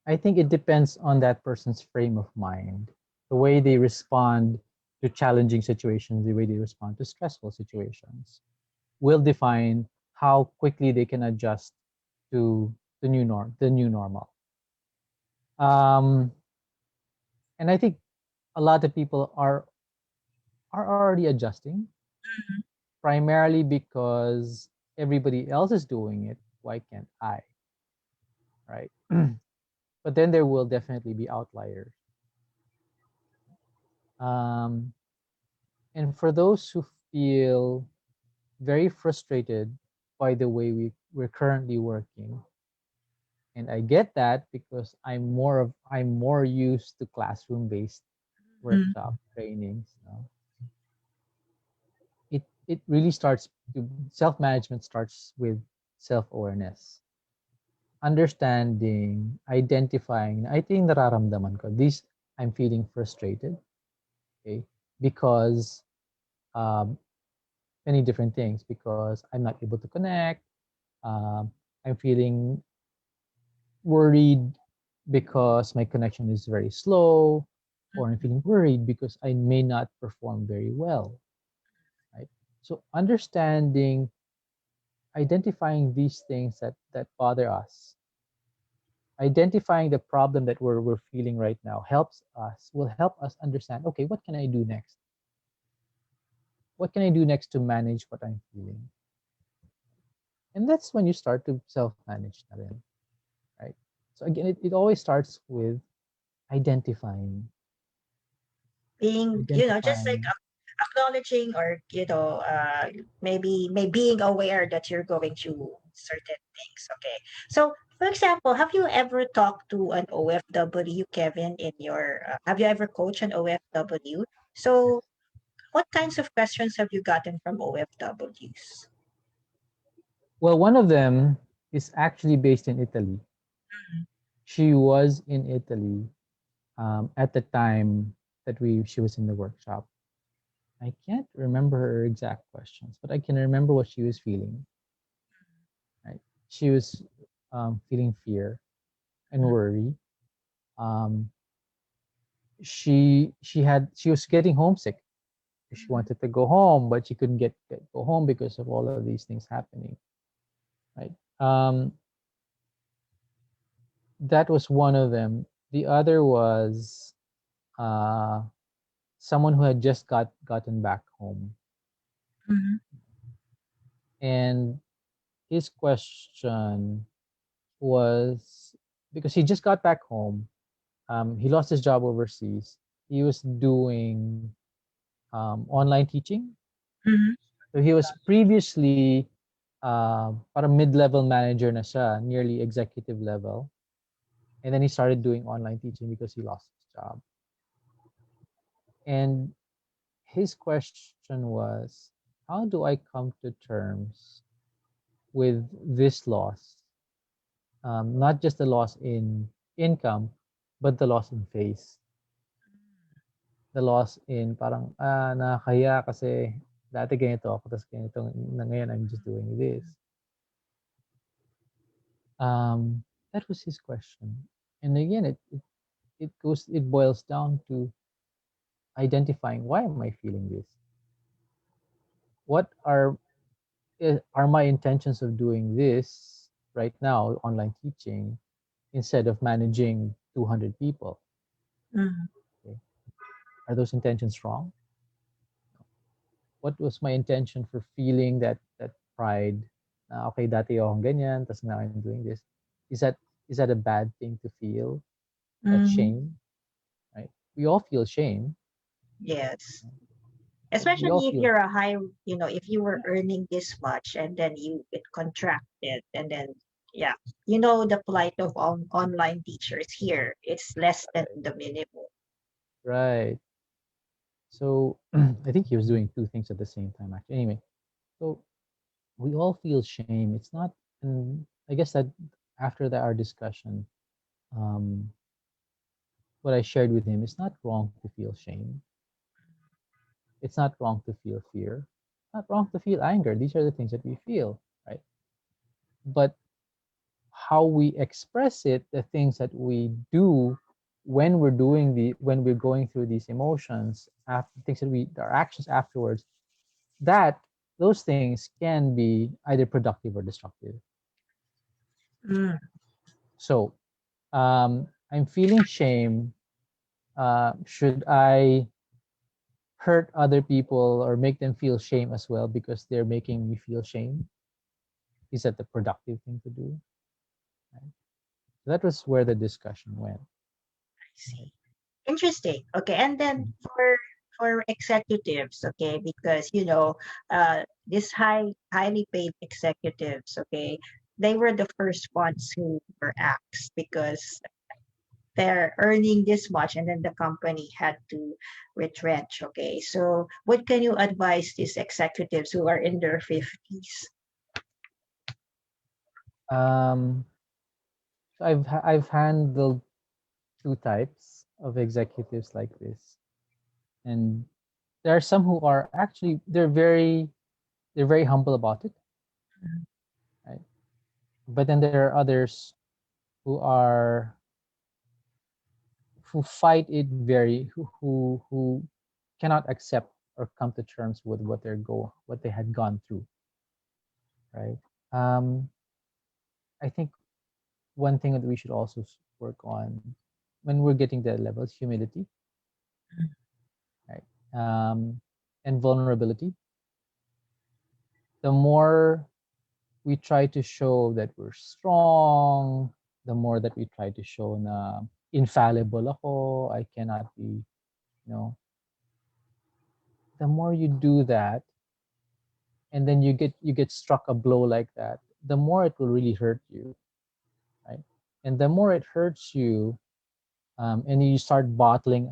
I think it depends on that person's frame of mind, the way they respond to challenging situations, the way they respond to stressful situations, will define how quickly they can adjust to the new normal. Um, and I think a lot of people are already adjusting, primarily because everybody else is doing it. Why can't I? Right? But then there will definitely be outliers. Um, and for those who feel very frustrated by the way we're currently working, and I get that because I'm more used to classroom based workshop trainings. It really starts to self management starts with self awareness, understanding, identifying. I think nararamdaman ko this. I'm feeling frustrated, okay, because um, many different things, because I'm not able to connect. Um, I'm feeling worried because my connection is very slow, or I'm feeling worried because I may not perform very well, right? So understanding, identifying these things that bother us, identifying the problem that we're feeling right now will help us understand, okay, what can I do next? What can I do next to manage what I'm feeling? And that's when you start to self-manage na rin, right? So again, it always starts with identifying, Being just like identifying. acknowledging, or maybe being aware that you're going through certain things. Okay, so for example, have you ever talked to an OFW, Kevin? In your Have you ever coached an OFW? So what kinds of questions have you gotten from OFWs? Well, one of them is actually based in Italy. She was in Italy at the time that we she was in the workshop. I can't remember her exact questions, but I can remember what she was feeling. Right, she was feeling fear and worry. Um, she was getting homesick. She wanted to go home, but she couldn't go home because of all of these things happening. Right. That was one of them. The other was uh, someone who had just gotten back home, Mhm. and his question was, because he just got back home. He lost his job overseas. He was doing online teaching. Mhm. So he was previously Para mid-level manager na siya, nearly executive level. And then he started doing online teaching because he lost his job. And his question was, how do I come to terms with this loss? Not just the loss in income, but the loss in face. The loss in parang, nakakaya kasi dati ganito ako, tapos ganito, na ngayon I'm just doing this. That was his question. And again, it boils down to identifying, why am I feeling this? What are my intentions of doing this right now, online teaching, instead of managing 200 people? Mm-hmm. Okay. Are those intentions wrong? What was my intention for feeling that pride? Okay, dati akong ganyan, tas now I'm doing this. Is that a bad thing to feel? That Mm-hmm. shame, right? We all feel shame. Yes. We all Especially if feel you're a high, if you were earning this much and then you get contracted and then, yeah, the plight of online teachers here, it's less than the minimum. right. So I think he was doing two things at the same time. Actually, anyway, so we all feel shame. It's not, and I guess that after our discussion, um, what I shared with him, it's not wrong to feel shame. It's not wrong to feel fear. It's not wrong to feel anger. These are the things that we feel, right? But how we express it, the things that we do when we're going through these emotions, after things that our actions afterwards, that those things can be either productive or destructive. Mm. So I'm feeling shame. Should I hurt other people or make them feel shame as well because they're making me feel shame? Is that the productive thing to do? Right? So that was where the discussion went. I see. Interesting. Okay, and then for executives, okay, because this highly paid executives, okay, they were the first ones who were axed because they're earning this much and then the company had to retrench. Okay, so what can you advise these executives who are in their 50s? Um, so I've handled two types of executives like this, and there are some who are actually they're very humble about it, right? But then there are others who are who fight it who cannot accept or come to terms with what they had gone through, right? Um, I think one thing that we should also work on when we're getting that level is humility, right? And vulnerability. The more we try to show that we're strong, the more that we try to show na infallible ako, I cannot be, you know, the more you do that, and then you get struck a blow like that, the more it will really hurt you, right? And the more it hurts you, and you start bottling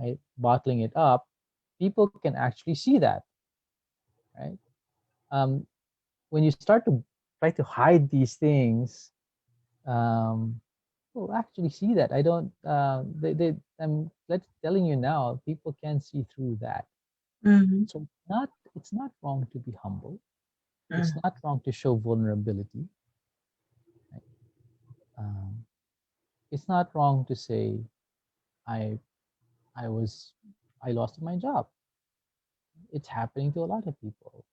it up, people can actually see that, right? Um, when you start to try to hide these things, um, people actually see that. I don't. I'm telling you now, people can see through that. Mm-hmm. So it's not wrong to be humble. It's not wrong to show vulnerability. Right? Um, it's not wrong to say I I was I lost my job. It's happening to a lot of people.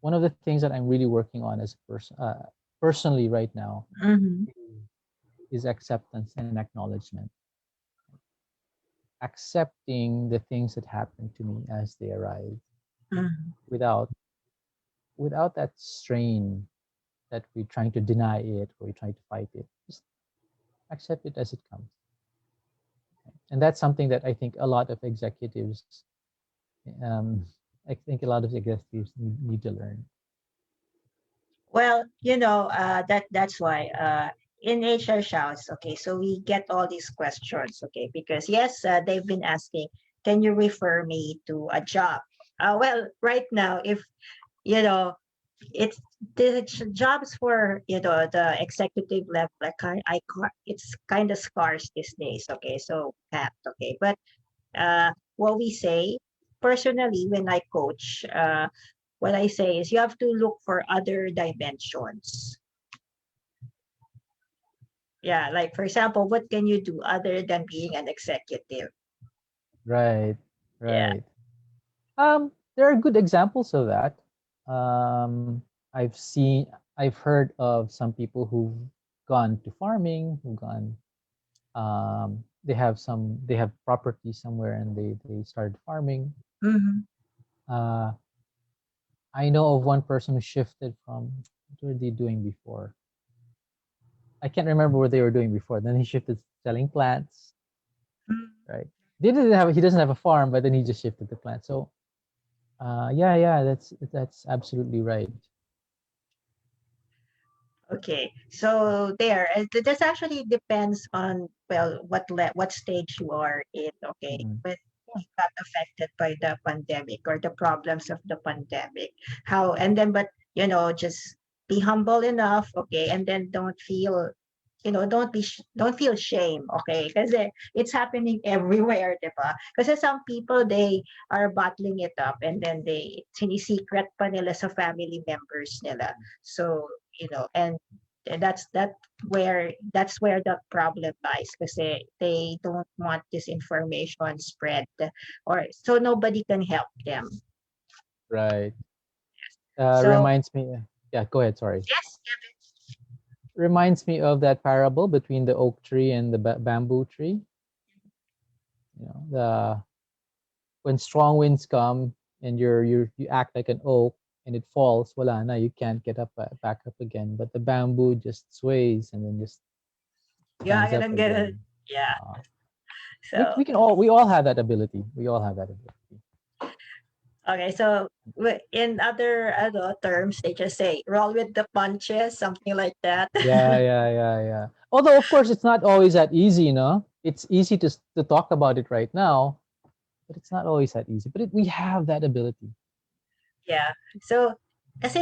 One of the things that I'm really working on as a person, personally right now, Mm-hmm. is acceptance and acknowledgement. Accepting the things that happen to me as they arise, Mm-hmm. without that strain that we're trying to deny it or we're trying to fight it. Just accept it as it comes. And that's something that I think a lot of um, I think a lot of executives need to learn. Well, that's why in HR shouts, okay, so we get all these questions, okay, because yes, they've been asking, can you refer me to a job? Well, right now, if you know, it's the jobs for the executive level. It's kind of scarce these days. Okay, so okay, but what we say personally when I coach, what I say is you have to look for other dimensions. Yeah, like for example, what can you do other than being an executive? Right, Yeah. right. There are good examples of that. Um, I've seen, I've heard of some people who've gone to farming, who've gone, they have property somewhere and they started farming. Mm-hmm. Uh, I know of one person who shifted from, what were they doing before? I can't remember what they were doing before. Then he shifted selling plants, right? He doesn't have a farm, but then he just shifted to plants. So yeah, that's absolutely right. Okay, so there, this actually depends on, well, what stage you are in. Okay, Mm, when you got affected by the pandemic or the problems of the pandemic, how and then, but just be humble enough, okay, and then don't feel, don't feel shame, okay, because it's happening everywhere, diba? Because some people they are bottling it up and then they sinisecret pa nila sa family members nila. So and that's where the problem lies because they don't want this information spread or so nobody can help them. right. So Reminds me. Yeah, go ahead. Sorry. yes, Kevin. Reminds me of that parable between the oak tree and the bamboo tree. You know, the when strong winds come and you act like an oak and it falls, wala na, you can't get up back up again. But the bamboo just sways and then just Yeah, I stands up didn't get it. again. Yeah. Uh, So we all have that ability. We all have that ability. okay, so in other terms, they just say roll with the punches, something like that. Yeah. Although of course it's not always that easy, you know. It's easy to talk about it right now, but it's not always that easy. But we have that ability. Yeah. So, kasi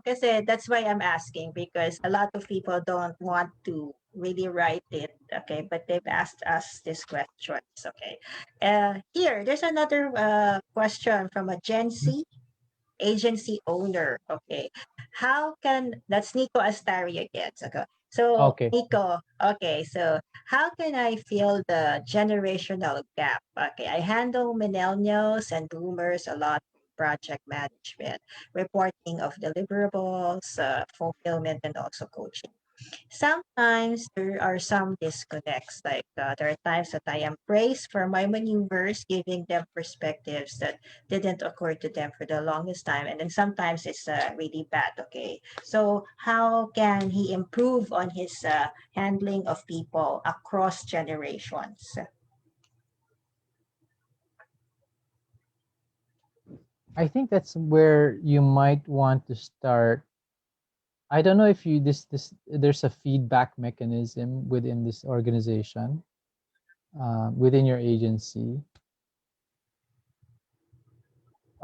kasi that's why I'm asking because a lot of people don't want to really write it, okay, but they've asked us these questions, okay. Here, there's another question from a Gen Mhm. Z agency owner. Okay. How can that's Nico Astari again. So Okay. Nico, okay, so how can I fill the generational gap? Okay, I handle millennials and boomers a lot project management, reporting of deliverables, fulfillment, and also coaching. Sometimes there are some disconnects. Like there are times that I am praised for my maneuvers, giving them perspectives that didn't occur to them for the longest time. And then sometimes it's really bad. Okay. So, how can he improve on his handling of people across generations? I think that's where you might want to start. I don't know if you this there's a feedback mechanism within this organization, within your agency.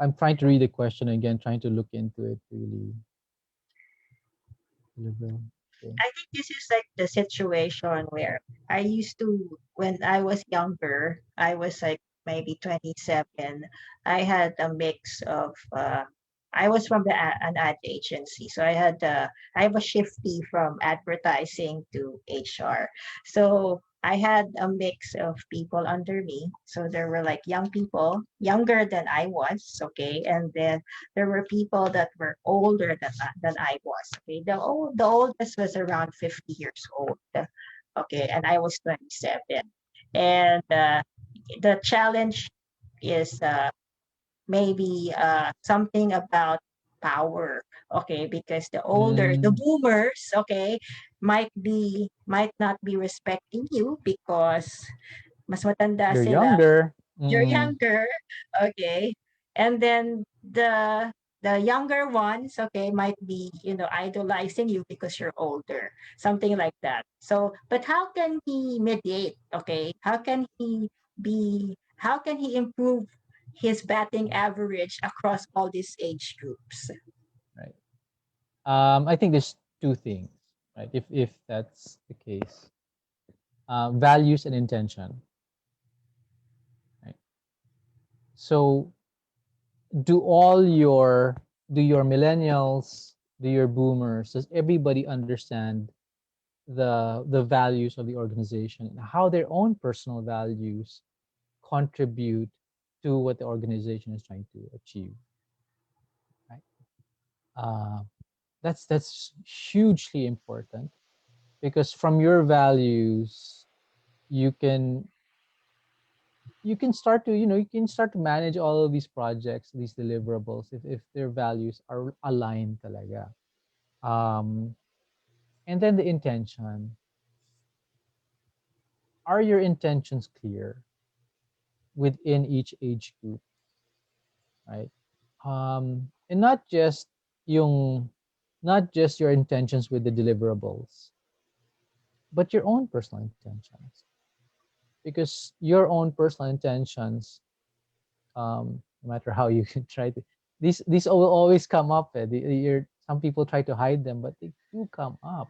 I'm trying to read the question again, trying to look into it really. Liberal. Okay. I think this is like the situation where I used to, when I was younger, I was like maybe 27. I had a mix of, I was from an ad agency. So I was shifty from advertising to HR. So I had a mix of people under me. So there were like young people, younger than I was, okay, and then there were people that were older than I was. Okay, the oldest was around 50 years old. Okay, and I was 27. And the challenge is maybe something about power. Okay, because the Mm, boomers, okay, might not be respecting you because mas matanda you're sila, younger. you're Mm, younger, okay, and then the the younger ones, okay, might be, idolizing you because you're older, something like that. So, but how can he mediate? Okay, how can he improve his batting average across all these age groups? Right. I think there's two things, right? If that's the case, values and intention, right? So do all your do your millennials, do your boomers, does everybody understand the values of the organization and how their own personal values contribute to what the organization is trying to achieve, right? uh, that's hugely important, because from your values you can start to you can start to manage all of these projects, these deliverables, if their values are aligned talaga. um and then the intention, are your intentions clear within each age group, right? And yung not just your intentions with the deliverables, but your own personal intentions, because your own personal intentions, no matter how you can try to, these will always come up. Some people try to hide them, but they do come up,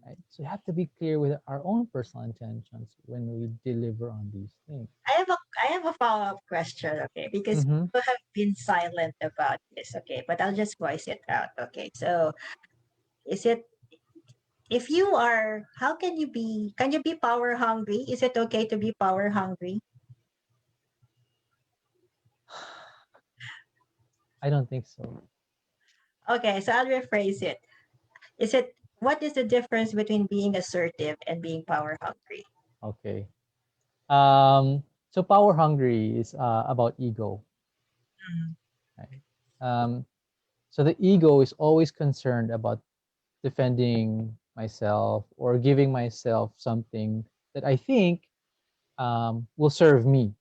right? So you have to be clear with our own personal intentions when we deliver on these things. I have a follow-up question, okay, because Mm-hmm. you have been silent about this, okay, but I'll just voice it out, okay. So is it if you are how can you be power hungry? Is it okay to be power hungry? I don't think so. Okay, so I'll rephrase it. Is it what is the difference between being assertive and being power hungry? Okay. So power hungry is about ego, Mm, right? Um, so the ego is always concerned about defending myself or giving myself something that I think will serve me.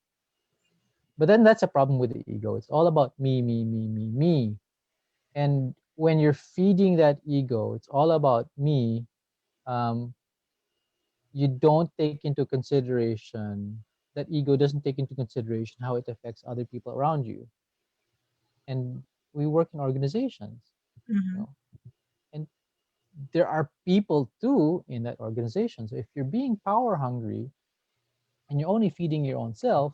But then that's a problem with the ego. It's all about me, me, me, me, me. And when you're feeding that ego, it's all about me. Um, you don't take into consideration that ego doesn't take into consideration how it affects other people around you. And we work in organizations, you mhm. know, and there are people too in that organization. So if you're being power hungry and you're only feeding your own self,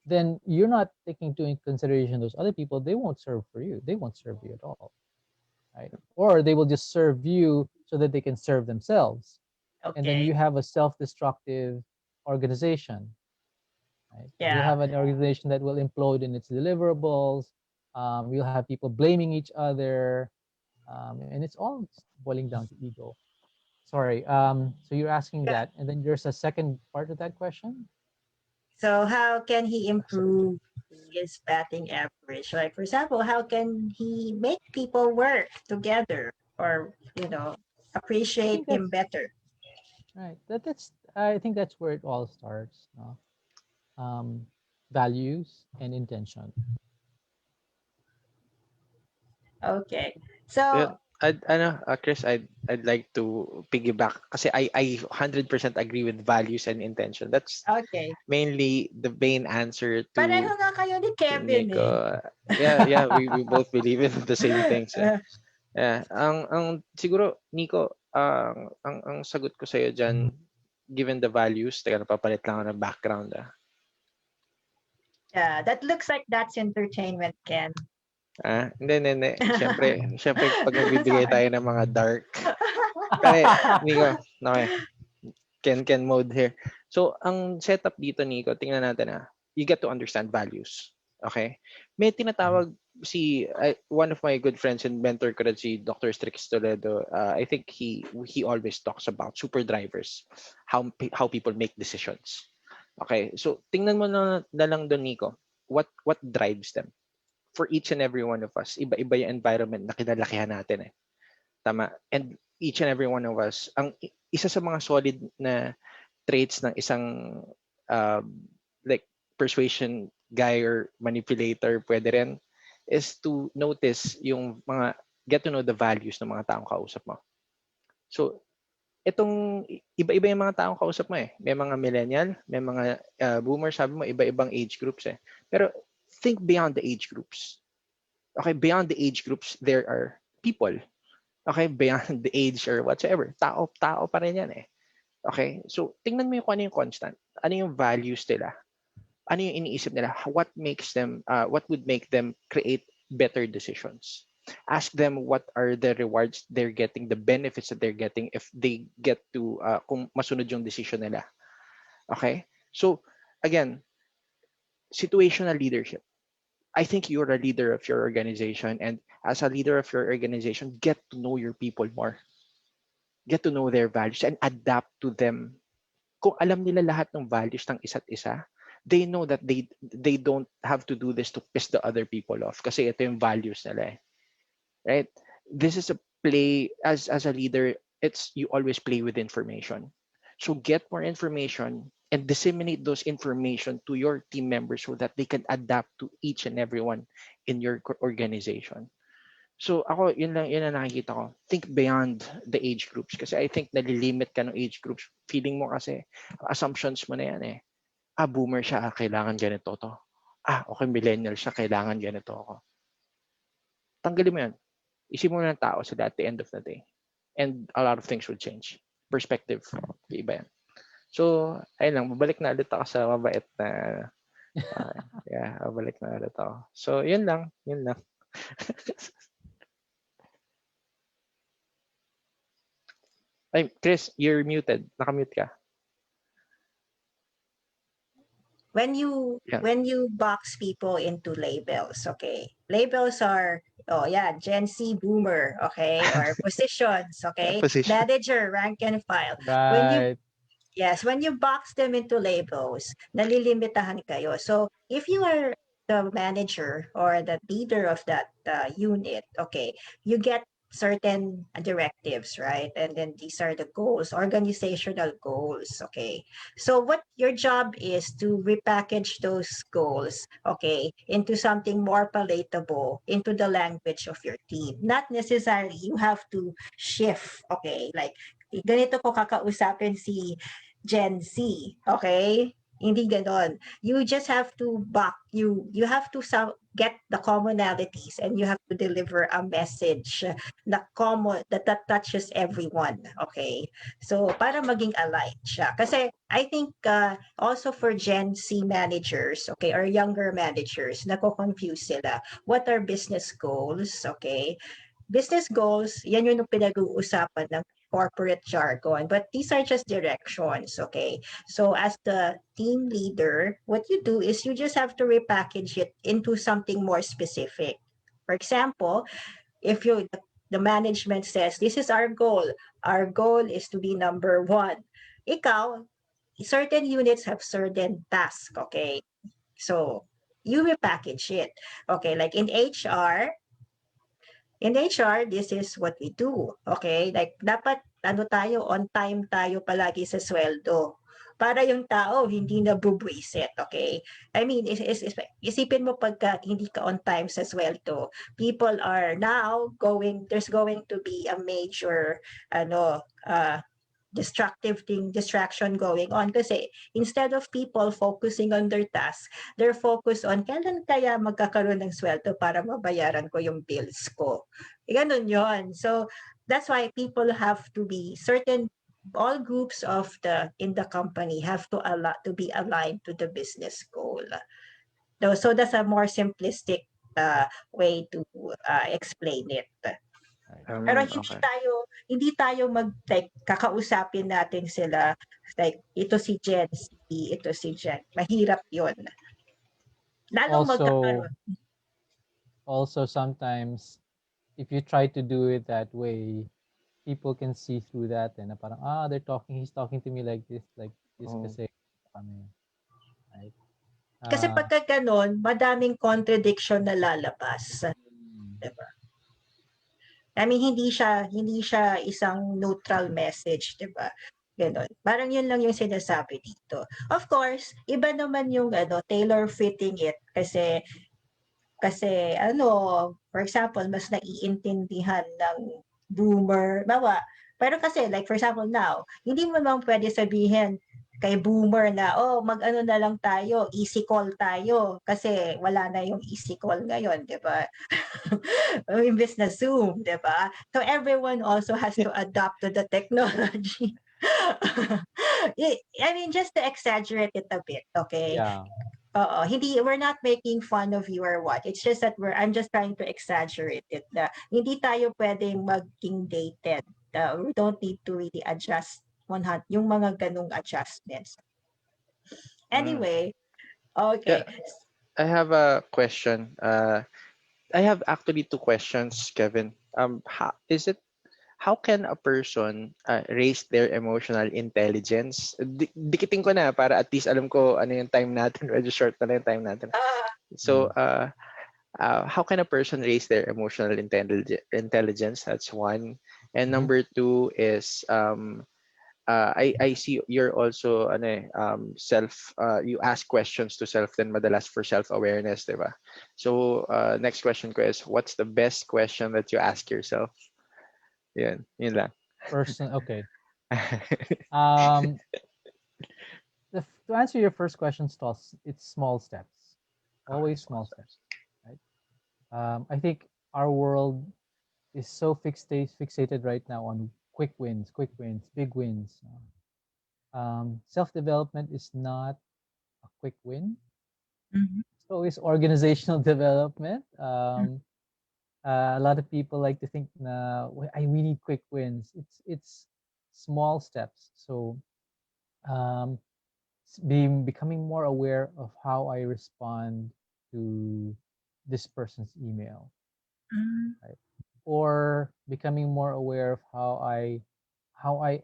then you're not taking into consideration those other people. They won't serve for you. They won't serve you at all, right? Or they will just serve you so that they can serve themselves. And then Okay. you have a self-destructive organization, right? You'll Yeah. have an organization that will implode in its deliverables. You'll have people blaming each other, and it's all boiling down to ego. Sorry. So you're asking Yeah. that, and then there's a second part of that question. So how can he Sorry. improve his batting average? Like for example, how can he make people work together or I appreciate think him that's better? right. That's I think that's where it all starts. No? Values and intention. Okay. So Well, Chris, I'd like to piggyback kasi I 100% agree with values and intention. That's okay. mainly the main answer Pareho to nga kayo ni Kevin eh. Nico. Yeah, we both believe in the same things. Eh. Yeah, ang siguro Nico, ang sagot ko sa iyo diyan, given the values, teka napapalit lang ako ng background. Yeah, that looks like that's entertainment, Ken. Hindi. Siyempre pag magbibigay Sorry. tayo ng mga dark. Kaya, Nico, okay. Ken mode here. So, ang setup dito, Nico, tingnan natin you get to understand values. Okay? May tinatawag one of my good friends and mentor ko rin si Dr. Strix Toledo. I think he always talks about super drivers, how people make decisions. Okay? So, tingnan mo na lang doon, Nico. What drives them? For each and every one of us, iba-iba yung environment na kinalakihan natin eh. Tama. And each and every one of us, isa sa mga solid na traits ng isang um, like persuasion guy or manipulator, pwede rin, is to notice yung mga, get to know the values ng mga taong kausap mo. So, itong iba-iba yung mga taong kausap mo eh. May mga millennial, may mga boomer, sabi mo, iba-ibang age groups eh. Pero think beyond the age groups. Okay, beyond the age groups, there are people. Okay, beyond the age or whatsoever. Tao pa rin yan eh. Okay, so tingnan mo yung kung ano yung constant. Ano yung values nila? Ano yung iniisip nila? What makes them, what would make them create better decisions? Ask them what are the rewards they're getting, the benefits that they're getting if they get to, kung masunod yung decision nila. Okay? So, again, situational leadership. I think you're a leader of your organization, and as a leader of your organization, get to know your people more. Get to know their values and adapt to them. Kung alam nila lahat ng values ng isa't isa, they know that they don't have to do this to piss the other people off kasi ito yung values nila eh. Right? This is a play, as a leader, it's you always play with information. So get more information and disseminate those information to your team members so that they can adapt to each and everyone in your organization. So ako, yun ang nakikita ko. Think beyond the age groups kasi I think nalilimit ka ng age groups. Feeling mo kasi, assumptions mo na yan eh. Boomer siya, kailangan ganito to. Okay, millennial siya, kailangan ganito ako. Tanggalin mo yan. Isip mo ng tao sila at the end of the day. And a lot of things will change. Perspective, iba yan. So, ayun lang, babalik na ulit ako sa mabait na, babalik na ulit ako. So, yun lang. Ay, Chris, you're muted. Nakamute ka. When you box people into labels, okay? Labels are Gen Z, boomer, okay, or positions, okay, Position. manager, rank and file. Right. When you box them into labels, nalilimitahan kayo. So if you are the manager or the leader of that unit, okay, you get certain directives, right? And then these are the goals, organizational goals, okay? So what your job is to repackage those goals, okay, into something more palatable, into the language of your team. Not necessarily you have to shift, okay? Like, ganito ko kakausapin si Gen Z, okay? Hindi ganon. You just have to you have to get the commonalities and you have to deliver a message na common that touches everyone, okay? So para maging aligned siya. Kasi I think also for Gen Z managers, okay, or younger managers, nako-confuse sila. What are business goals, okay? Business goals, yan yung pinag-uusapan ng corporate jargon, but these are just directions, okay? So as the team leader, what you do is you just have to repackage it into something more specific. For example, if the management says, this is our goal is to be number one. Ikaw, certain units have certain tasks, okay? So you repackage it. Okay, like in HR, this is what we do. Okay? Like, dapat, on time tayo palagi sa sweldo. Para yung tao, hindi na bubwisit. Okay? I mean, isipin mo pagka hindi ka on time sa sweldo, people are now there's going to be a major, distraction going on kasi instead of people focusing on their task, they're focused on kailan kaya magkakaroon ng sweldo para mabayaran ko yung bills ko. Ganun yon. So that's why people have to be certain, all groups of in the company have to be aligned to the business goal. So that's a more simplistic way to explain it. Pero Okay. hindi tayo like kakausapin natin sila like ito si Gen Z, ito si Gen. Mahirap 'yon. Lalong magkakaroon. Also sometimes if you try to do it that way, people can see through that and parang he's talking to me like this kasi kami. Right? Kasi pagka ganon, madaming contradiction na lalabas. Diba? I mean, hindi siya isang neutral message, 'di ba? Ganon. Parang yun lang yung sinasabi dito. Of course, iba naman yung tailor fitting it kasi Kasi ano, for example, mas naiintindihan ng boomer, bawa. Pero kasi like for example now, hindi mo naman pwede sabihin kay boomer na, oh, mag-ano na lang tayo, easy call tayo. Kasi wala na yung easy call ngayon, di ba? Imbes na Zoom, di ba? So everyone also has to adapt to the technology. I mean, just to exaggerate it a bit, okay? Yeah. Hindi, we're not making fun of you or what. It's just that I'm just trying to exaggerate it. Na hindi tayo pwedeng maging dated. We don't need to really adjust yung mga ganung adjustments. Mm. Anyway, Yeah, okay. I have a question. I have actually two questions, Kevin. How can a person raise their emotional intelligence? Dikitin ko na para at least alam ko ano yung time natin. Medyo short na lang yung time natin. Uh, So, Mm. how can a person raise their emotional intelligence? That's one. And Mhm. number two is I see you're also ano self you ask questions to self then madalas for self awareness, 'di ba? So next question ko is what's the best question that you ask yourself? Yun lang. Person. Okay. Um, to answer your first question, Stos, it's small steps. Okay, Always small small steps, steps. right? I think our world is so fixated right now on quick wins, big wins. Self development is not a quick win. mhm, It's always organizational development. A lot of people like to think na we need quick wins. It's small steps. So um, becoming more aware of how I respond to this person's email, mhm, right? Or becoming more aware of how I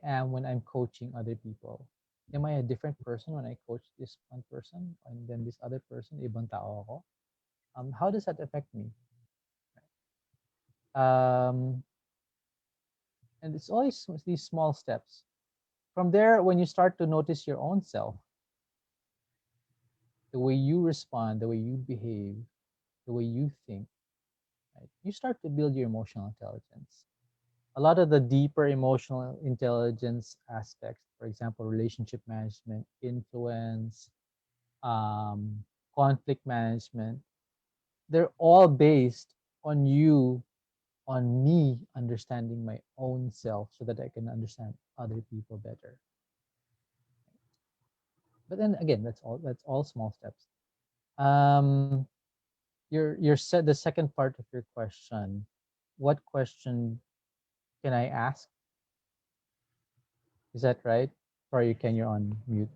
am when I'm coaching other people. Am I a different person when I coach this one person and then this other person, ibang tao ako? How does that affect me? Um, and it's always these small steps. From there, when you start to notice your own self, the way you respond, the way you behave, the way you think, right? You start to build your emotional intelligence. A lot of the deeper emotional intelligence aspects, for example, relationship management, influence, um, conflict management, they're all based on on me understanding my own self so that I can understand other people better. But then again, that's all small steps. Um, the second part of your question, what question can I ask? Is that right? Sorry, Ken, you're on mute.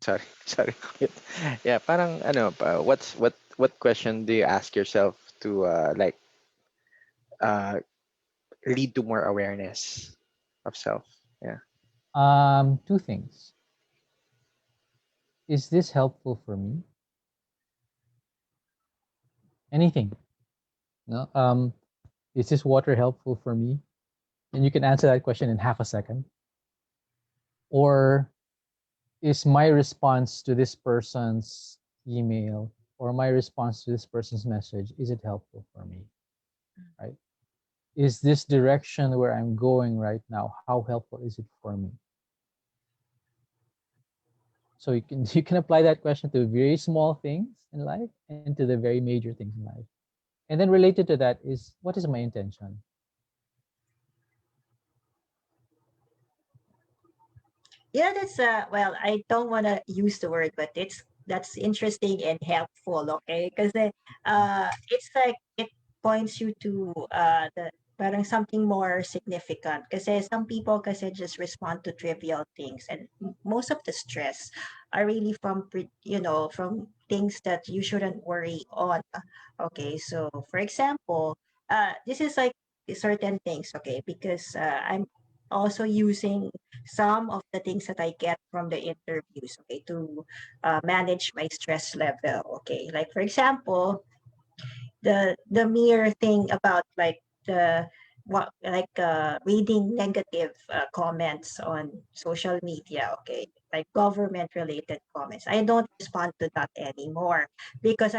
Sorry, sorry. Yeah, parang ano, what question do you ask yourself to uh lead to more awareness of self? Yeah. Two things. Is this helpful for me? Anything? No. Is this water helpful for me? And you can answer that question in half a second. Or is my response to this person's email or my response to this person's message, is it helpful for me? Right? Is this direction where I'm going right now, how helpful is it for me? So you can apply that question to very small things in life and to the very major things in life. And then related to that is, what is my intention? Yeah, that's well, I don't want to use the word, but that's interesting and helpful, okay? Because it's like it points you to the parang something more significant. Because some people kasi just respond to trivial things, and most of the stress are really from from things that you shouldn't worry on. Okay, so for example, this is like certain things, okay? Because I'm also using some of the things that I get from the interviews, okay, to manage my stress level. Okay, like for example, the mere thing about like the what like reading negative comments on social media, okay, like government related comments. I don't respond to that anymore because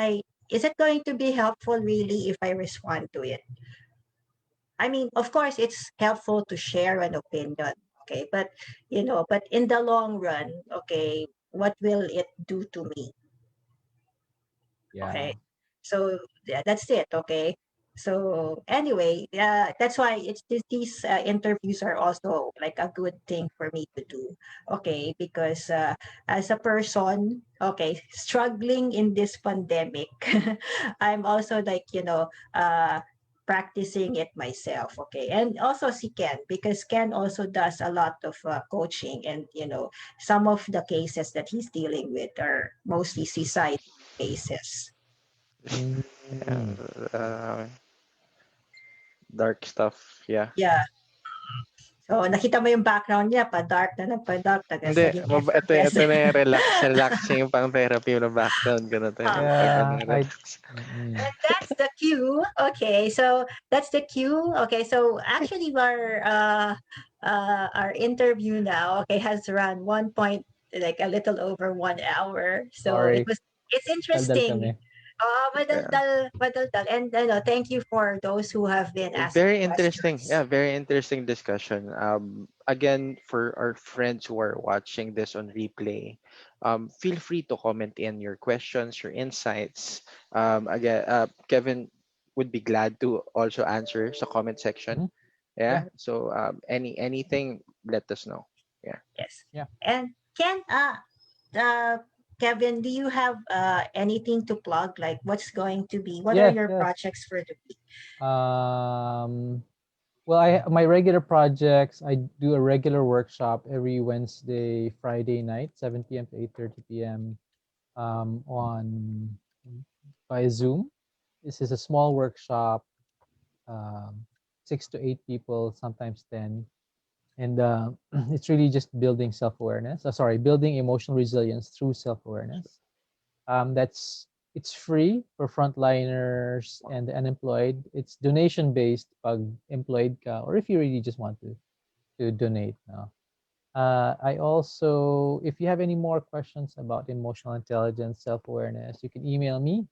is it going to be helpful really if I respond to it? I mean, of course, it's helpful to share an opinion, okay, but but in the long run, okay, what will it do to me? Yeah. Okay. So yeah, that's it. Okay. So anyway, that's why these interviews are also like a good thing for me to do. Okay, because as a person, okay, struggling in this pandemic, I'm also like practicing it myself. Okay, and also see Ken, because Ken also does a lot of coaching, and some of the cases that he's dealing with are mostly suicide cases. Yeah, Mm. dark stuff. Yeah. Yeah. So, nakita mo yung background niya, pa-dark na pa-dark, tagas Hindi, naging ito effervescent. na yung relaxing yung pang therapy yung background ko na to. Ah, Pag Yeah, ano, I. relax. Mm. and that's the cue. Okay, so that's the cue. Okay, so actually our interview now, okay, has run one point, like a little over 1 hour. So Sorry, it's daldal interesting. kami. Yeah. Madaldal, madaldal. And thank you for those who have been asking Very interesting. questions. Yeah, very interesting discussion. Again, for our friends who are watching this on replay, feel free to comment in your questions, your insights. Again, Kevin would be glad to also answer sa comment section. Mhm. Yeah, Yeah. So anything, let us know. Yeah. Yes. yeah. And Ken, uh, Kevin, do you have anything to plug? Like, what are Yes, your yes. projects for the week? Um, well, my regular projects. I do a regular workshop every Wednesday, Friday night, 7 p.m. to 8:30 p.m. On by Zoom. This is a small workshop, um, 6 to 8 people, sometimes 10, and it's really just building self-awareness. Sorry, building emotional resilience through self-awareness. That's It's free for frontliners and the unemployed. It's donation based pag employed ka, or if you really just want to donate. No? I also, if you have any more questions about emotional intelligence, self awareness, you can email me.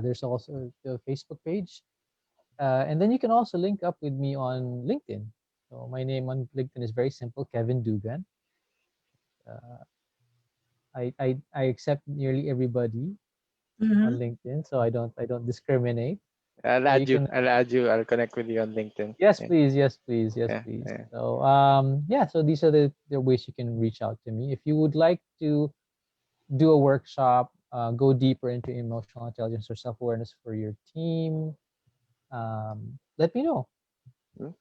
There's also the Facebook page, and then you can also link up with me on LinkedIn. So my name on LinkedIn is very simple, Kevin Dugan. Uh, I accept nearly everybody on Mm-hmm. LinkedIn, so I don't discriminate. I'll So add you you. can, I'll add you. I'll connect with you on LinkedIn. yes, Yeah. please, yes, please, yes, Yeah. please. Yeah. So yeah, so these are the ways you can reach out to me if you would like to do a workshop, go deeper into emotional intelligence or self awareness for your team. Let me know. Hmm?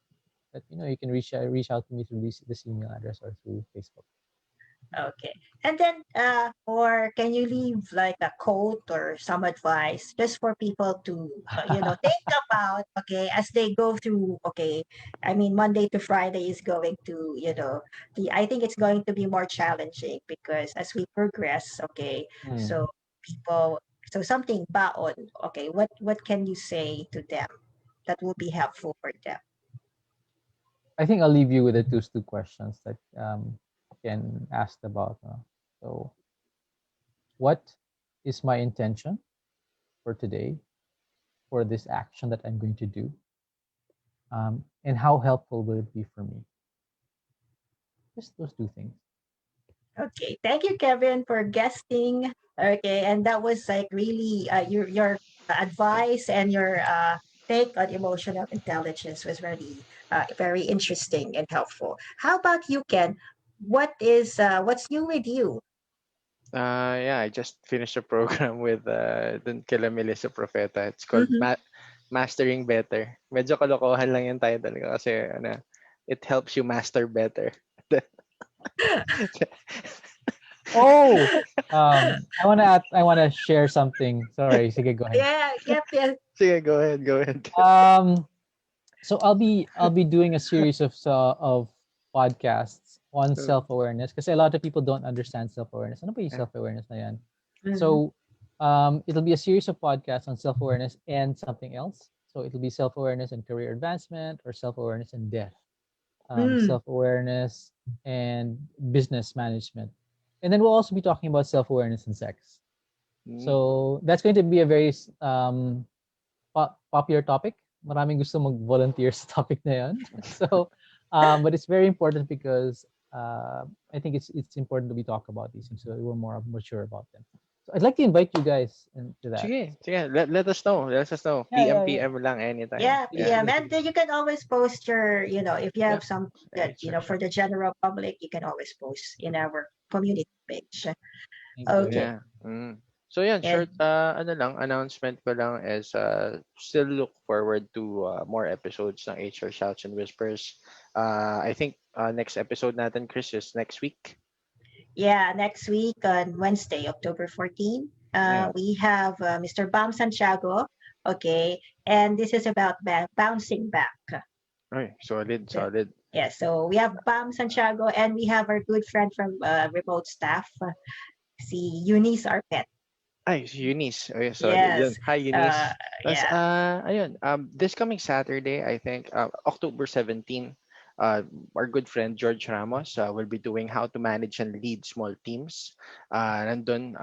Let me know. You can reach out to me through this email address or through Facebook. Okay. And then, or can you leave like a quote or some advice just for people to, think about, okay, as they go through, okay, I mean, Monday to Friday is going to, I think it's going to be more challenging because as we progress, okay, Hmm. so people, so something baon, okay, what can you say to them that will be helpful for them? I think I'll leave you with the two questions that Ken asked about. So, what is my intention for today for this action that I'm going to do? And how helpful will it be for me? Just those two things. Okay, thank you, Kevin, for guesting. Okay, and that was like really your advice and your take on emotional intelligence was really very interesting and helpful. How about you, Ken? What's new with you? Yeah, I just finished a program with dun kila Melissa Profeta. It's called Mm-hmm. Mastering Better. Medyo kalokohan lang yung title ko kasi ano, it helps you master better. Oh, I wanna share something. Sorry, sige, go ahead. Yeah, yep, yes. Sige, go ahead, go ahead. Um, so I'll be doing a series of podcasts on Mm, self awareness because a lot of people don't understand self awareness. Ano ba yung yeah. self awareness na yan? Mm-hmm. So it'll be a series of podcasts on self awareness and something else. So it'll be self awareness and career advancement or self awareness and death, Mm. self awareness and business management, and then we'll also be talking about self awareness and sex. Mm. So that's going to be a very popular topic. Maraming gusto mag-volunteer sa topic na yan. So, but it's very important because I think it's important to be talk about these things so that we're more mature about them. So I'd like to invite you guys into that. Sige, sige. Let us know. Let us know. Yeah, yeah, yeah. PM lang anytime. Yeah, Yeah. PM. Sige, And sige. you can always post your, if you Yeah. have some that, HR for shout. the general public, you can always post in our community page. Thank you. Okay. Yeah. Mm. So yeah, And short ano lang, announcement ko lang is still look forward to more episodes ng HR Shouts and Whispers. I think next episode natin, Chris, is next week. yeah, next week on Wednesday, October 14, Yeah. we have Mr. Bam Santiago. Okay. And this is about bouncing back. Ay, solid, So, solid. yeah, so we have Bam Santiago and we have our good friend from remote staff, si Eunice Arpet. Ay, si Eunice. Ay, solid. Yun. Yes. Hi, Uh, Eunice. Tapos, yeah. ayun, this coming Saturday, I think, October 17, uh, our good friend George Ramos will be doing how to manage and lead small teams. Nandun,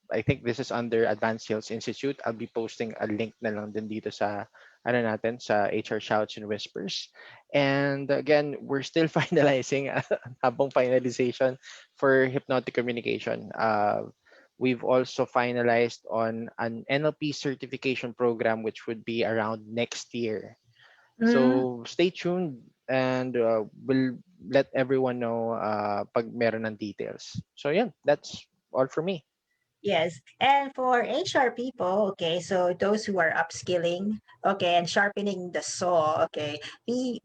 I think this is under Advanced Sales Institute. I'll be posting a link na lang din dito sa, ano natin, sa HR Shouts and Whispers. And again, we're still finalizing, habang finalization for hypnotic communication. We've also finalized on an NLP certification program, which would be around next year. Mm. So stay tuned and we'll let everyone know pag meron ng details. So yeah, that's all for me. Yes. And for HR people, okay, so those who are upskilling, okay, and sharpening the saw, okay,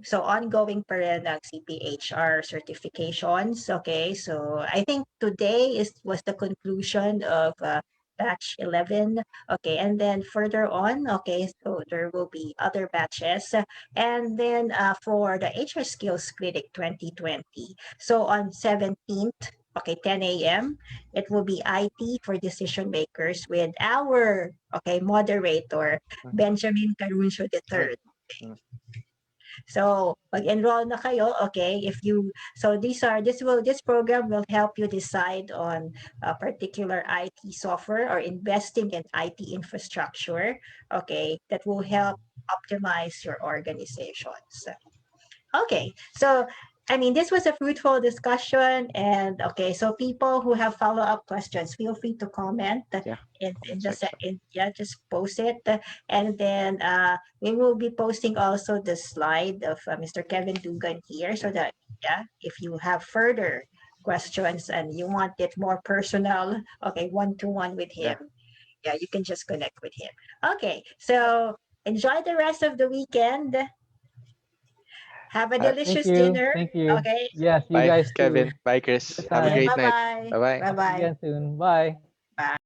so ongoing pa rin ang CPHR certifications, okay, so I think today was the conclusion of batch 11, okay, and then further on, okay, so there will be other batches, and then for the HR Skills Clinic 2020, so on 17th, okay, 10 a.m., it will be IT for decision makers with our moderator Mm. Benjamin Caruncio Ay, III. mm, So mag-enroll na kayo, okay? If you so this program will help you decide on a particular IT software or investing in IT infrastructure, okay? That will help optimize your organizations. Okay, so I mean, this was a fruitful discussion, and okay, so people who have follow-up questions, feel free to comment yeah, in comment the section. yeah, just post it, and then we will be posting also the slide of Mr. Kevin Dugan here, so Yeah, that yeah, if you have further questions and you want it more personal, okay, one-to-one with him, yeah. yeah, you can just connect with him. Okay, so enjoy the rest of the weekend. Have a Thank delicious you. dinner. Thank you. Okay. Yes, you Bye, guys too. Kevin. Bye, Good Chris. Have a Okay. time. great Bye night. bye. Bye bye. Bye Talk to you bye. again soon. Bye. Bye.